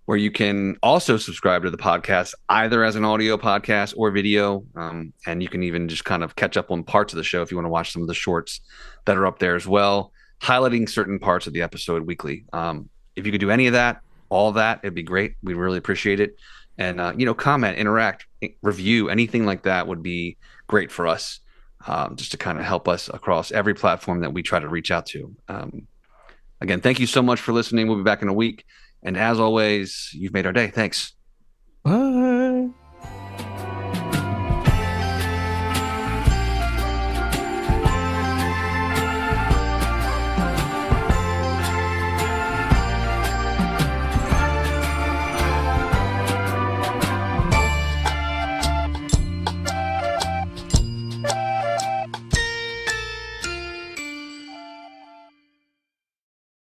where you can also subscribe to the podcast either as an audio podcast or video. And you can even just kind of catch up on parts of the show if you want to watch some of the shorts that are up there as well, highlighting certain parts of the episode weekly. If you could do any of that, all of that, it'd be great. We'd really appreciate it. And, comment, interact, review, anything like that would be great for us. Just to kind of help us across every platform that we try to reach out to. Again, thank you so much for listening. We'll be back in a week. And as always, you've made our day. Thanks. Bye.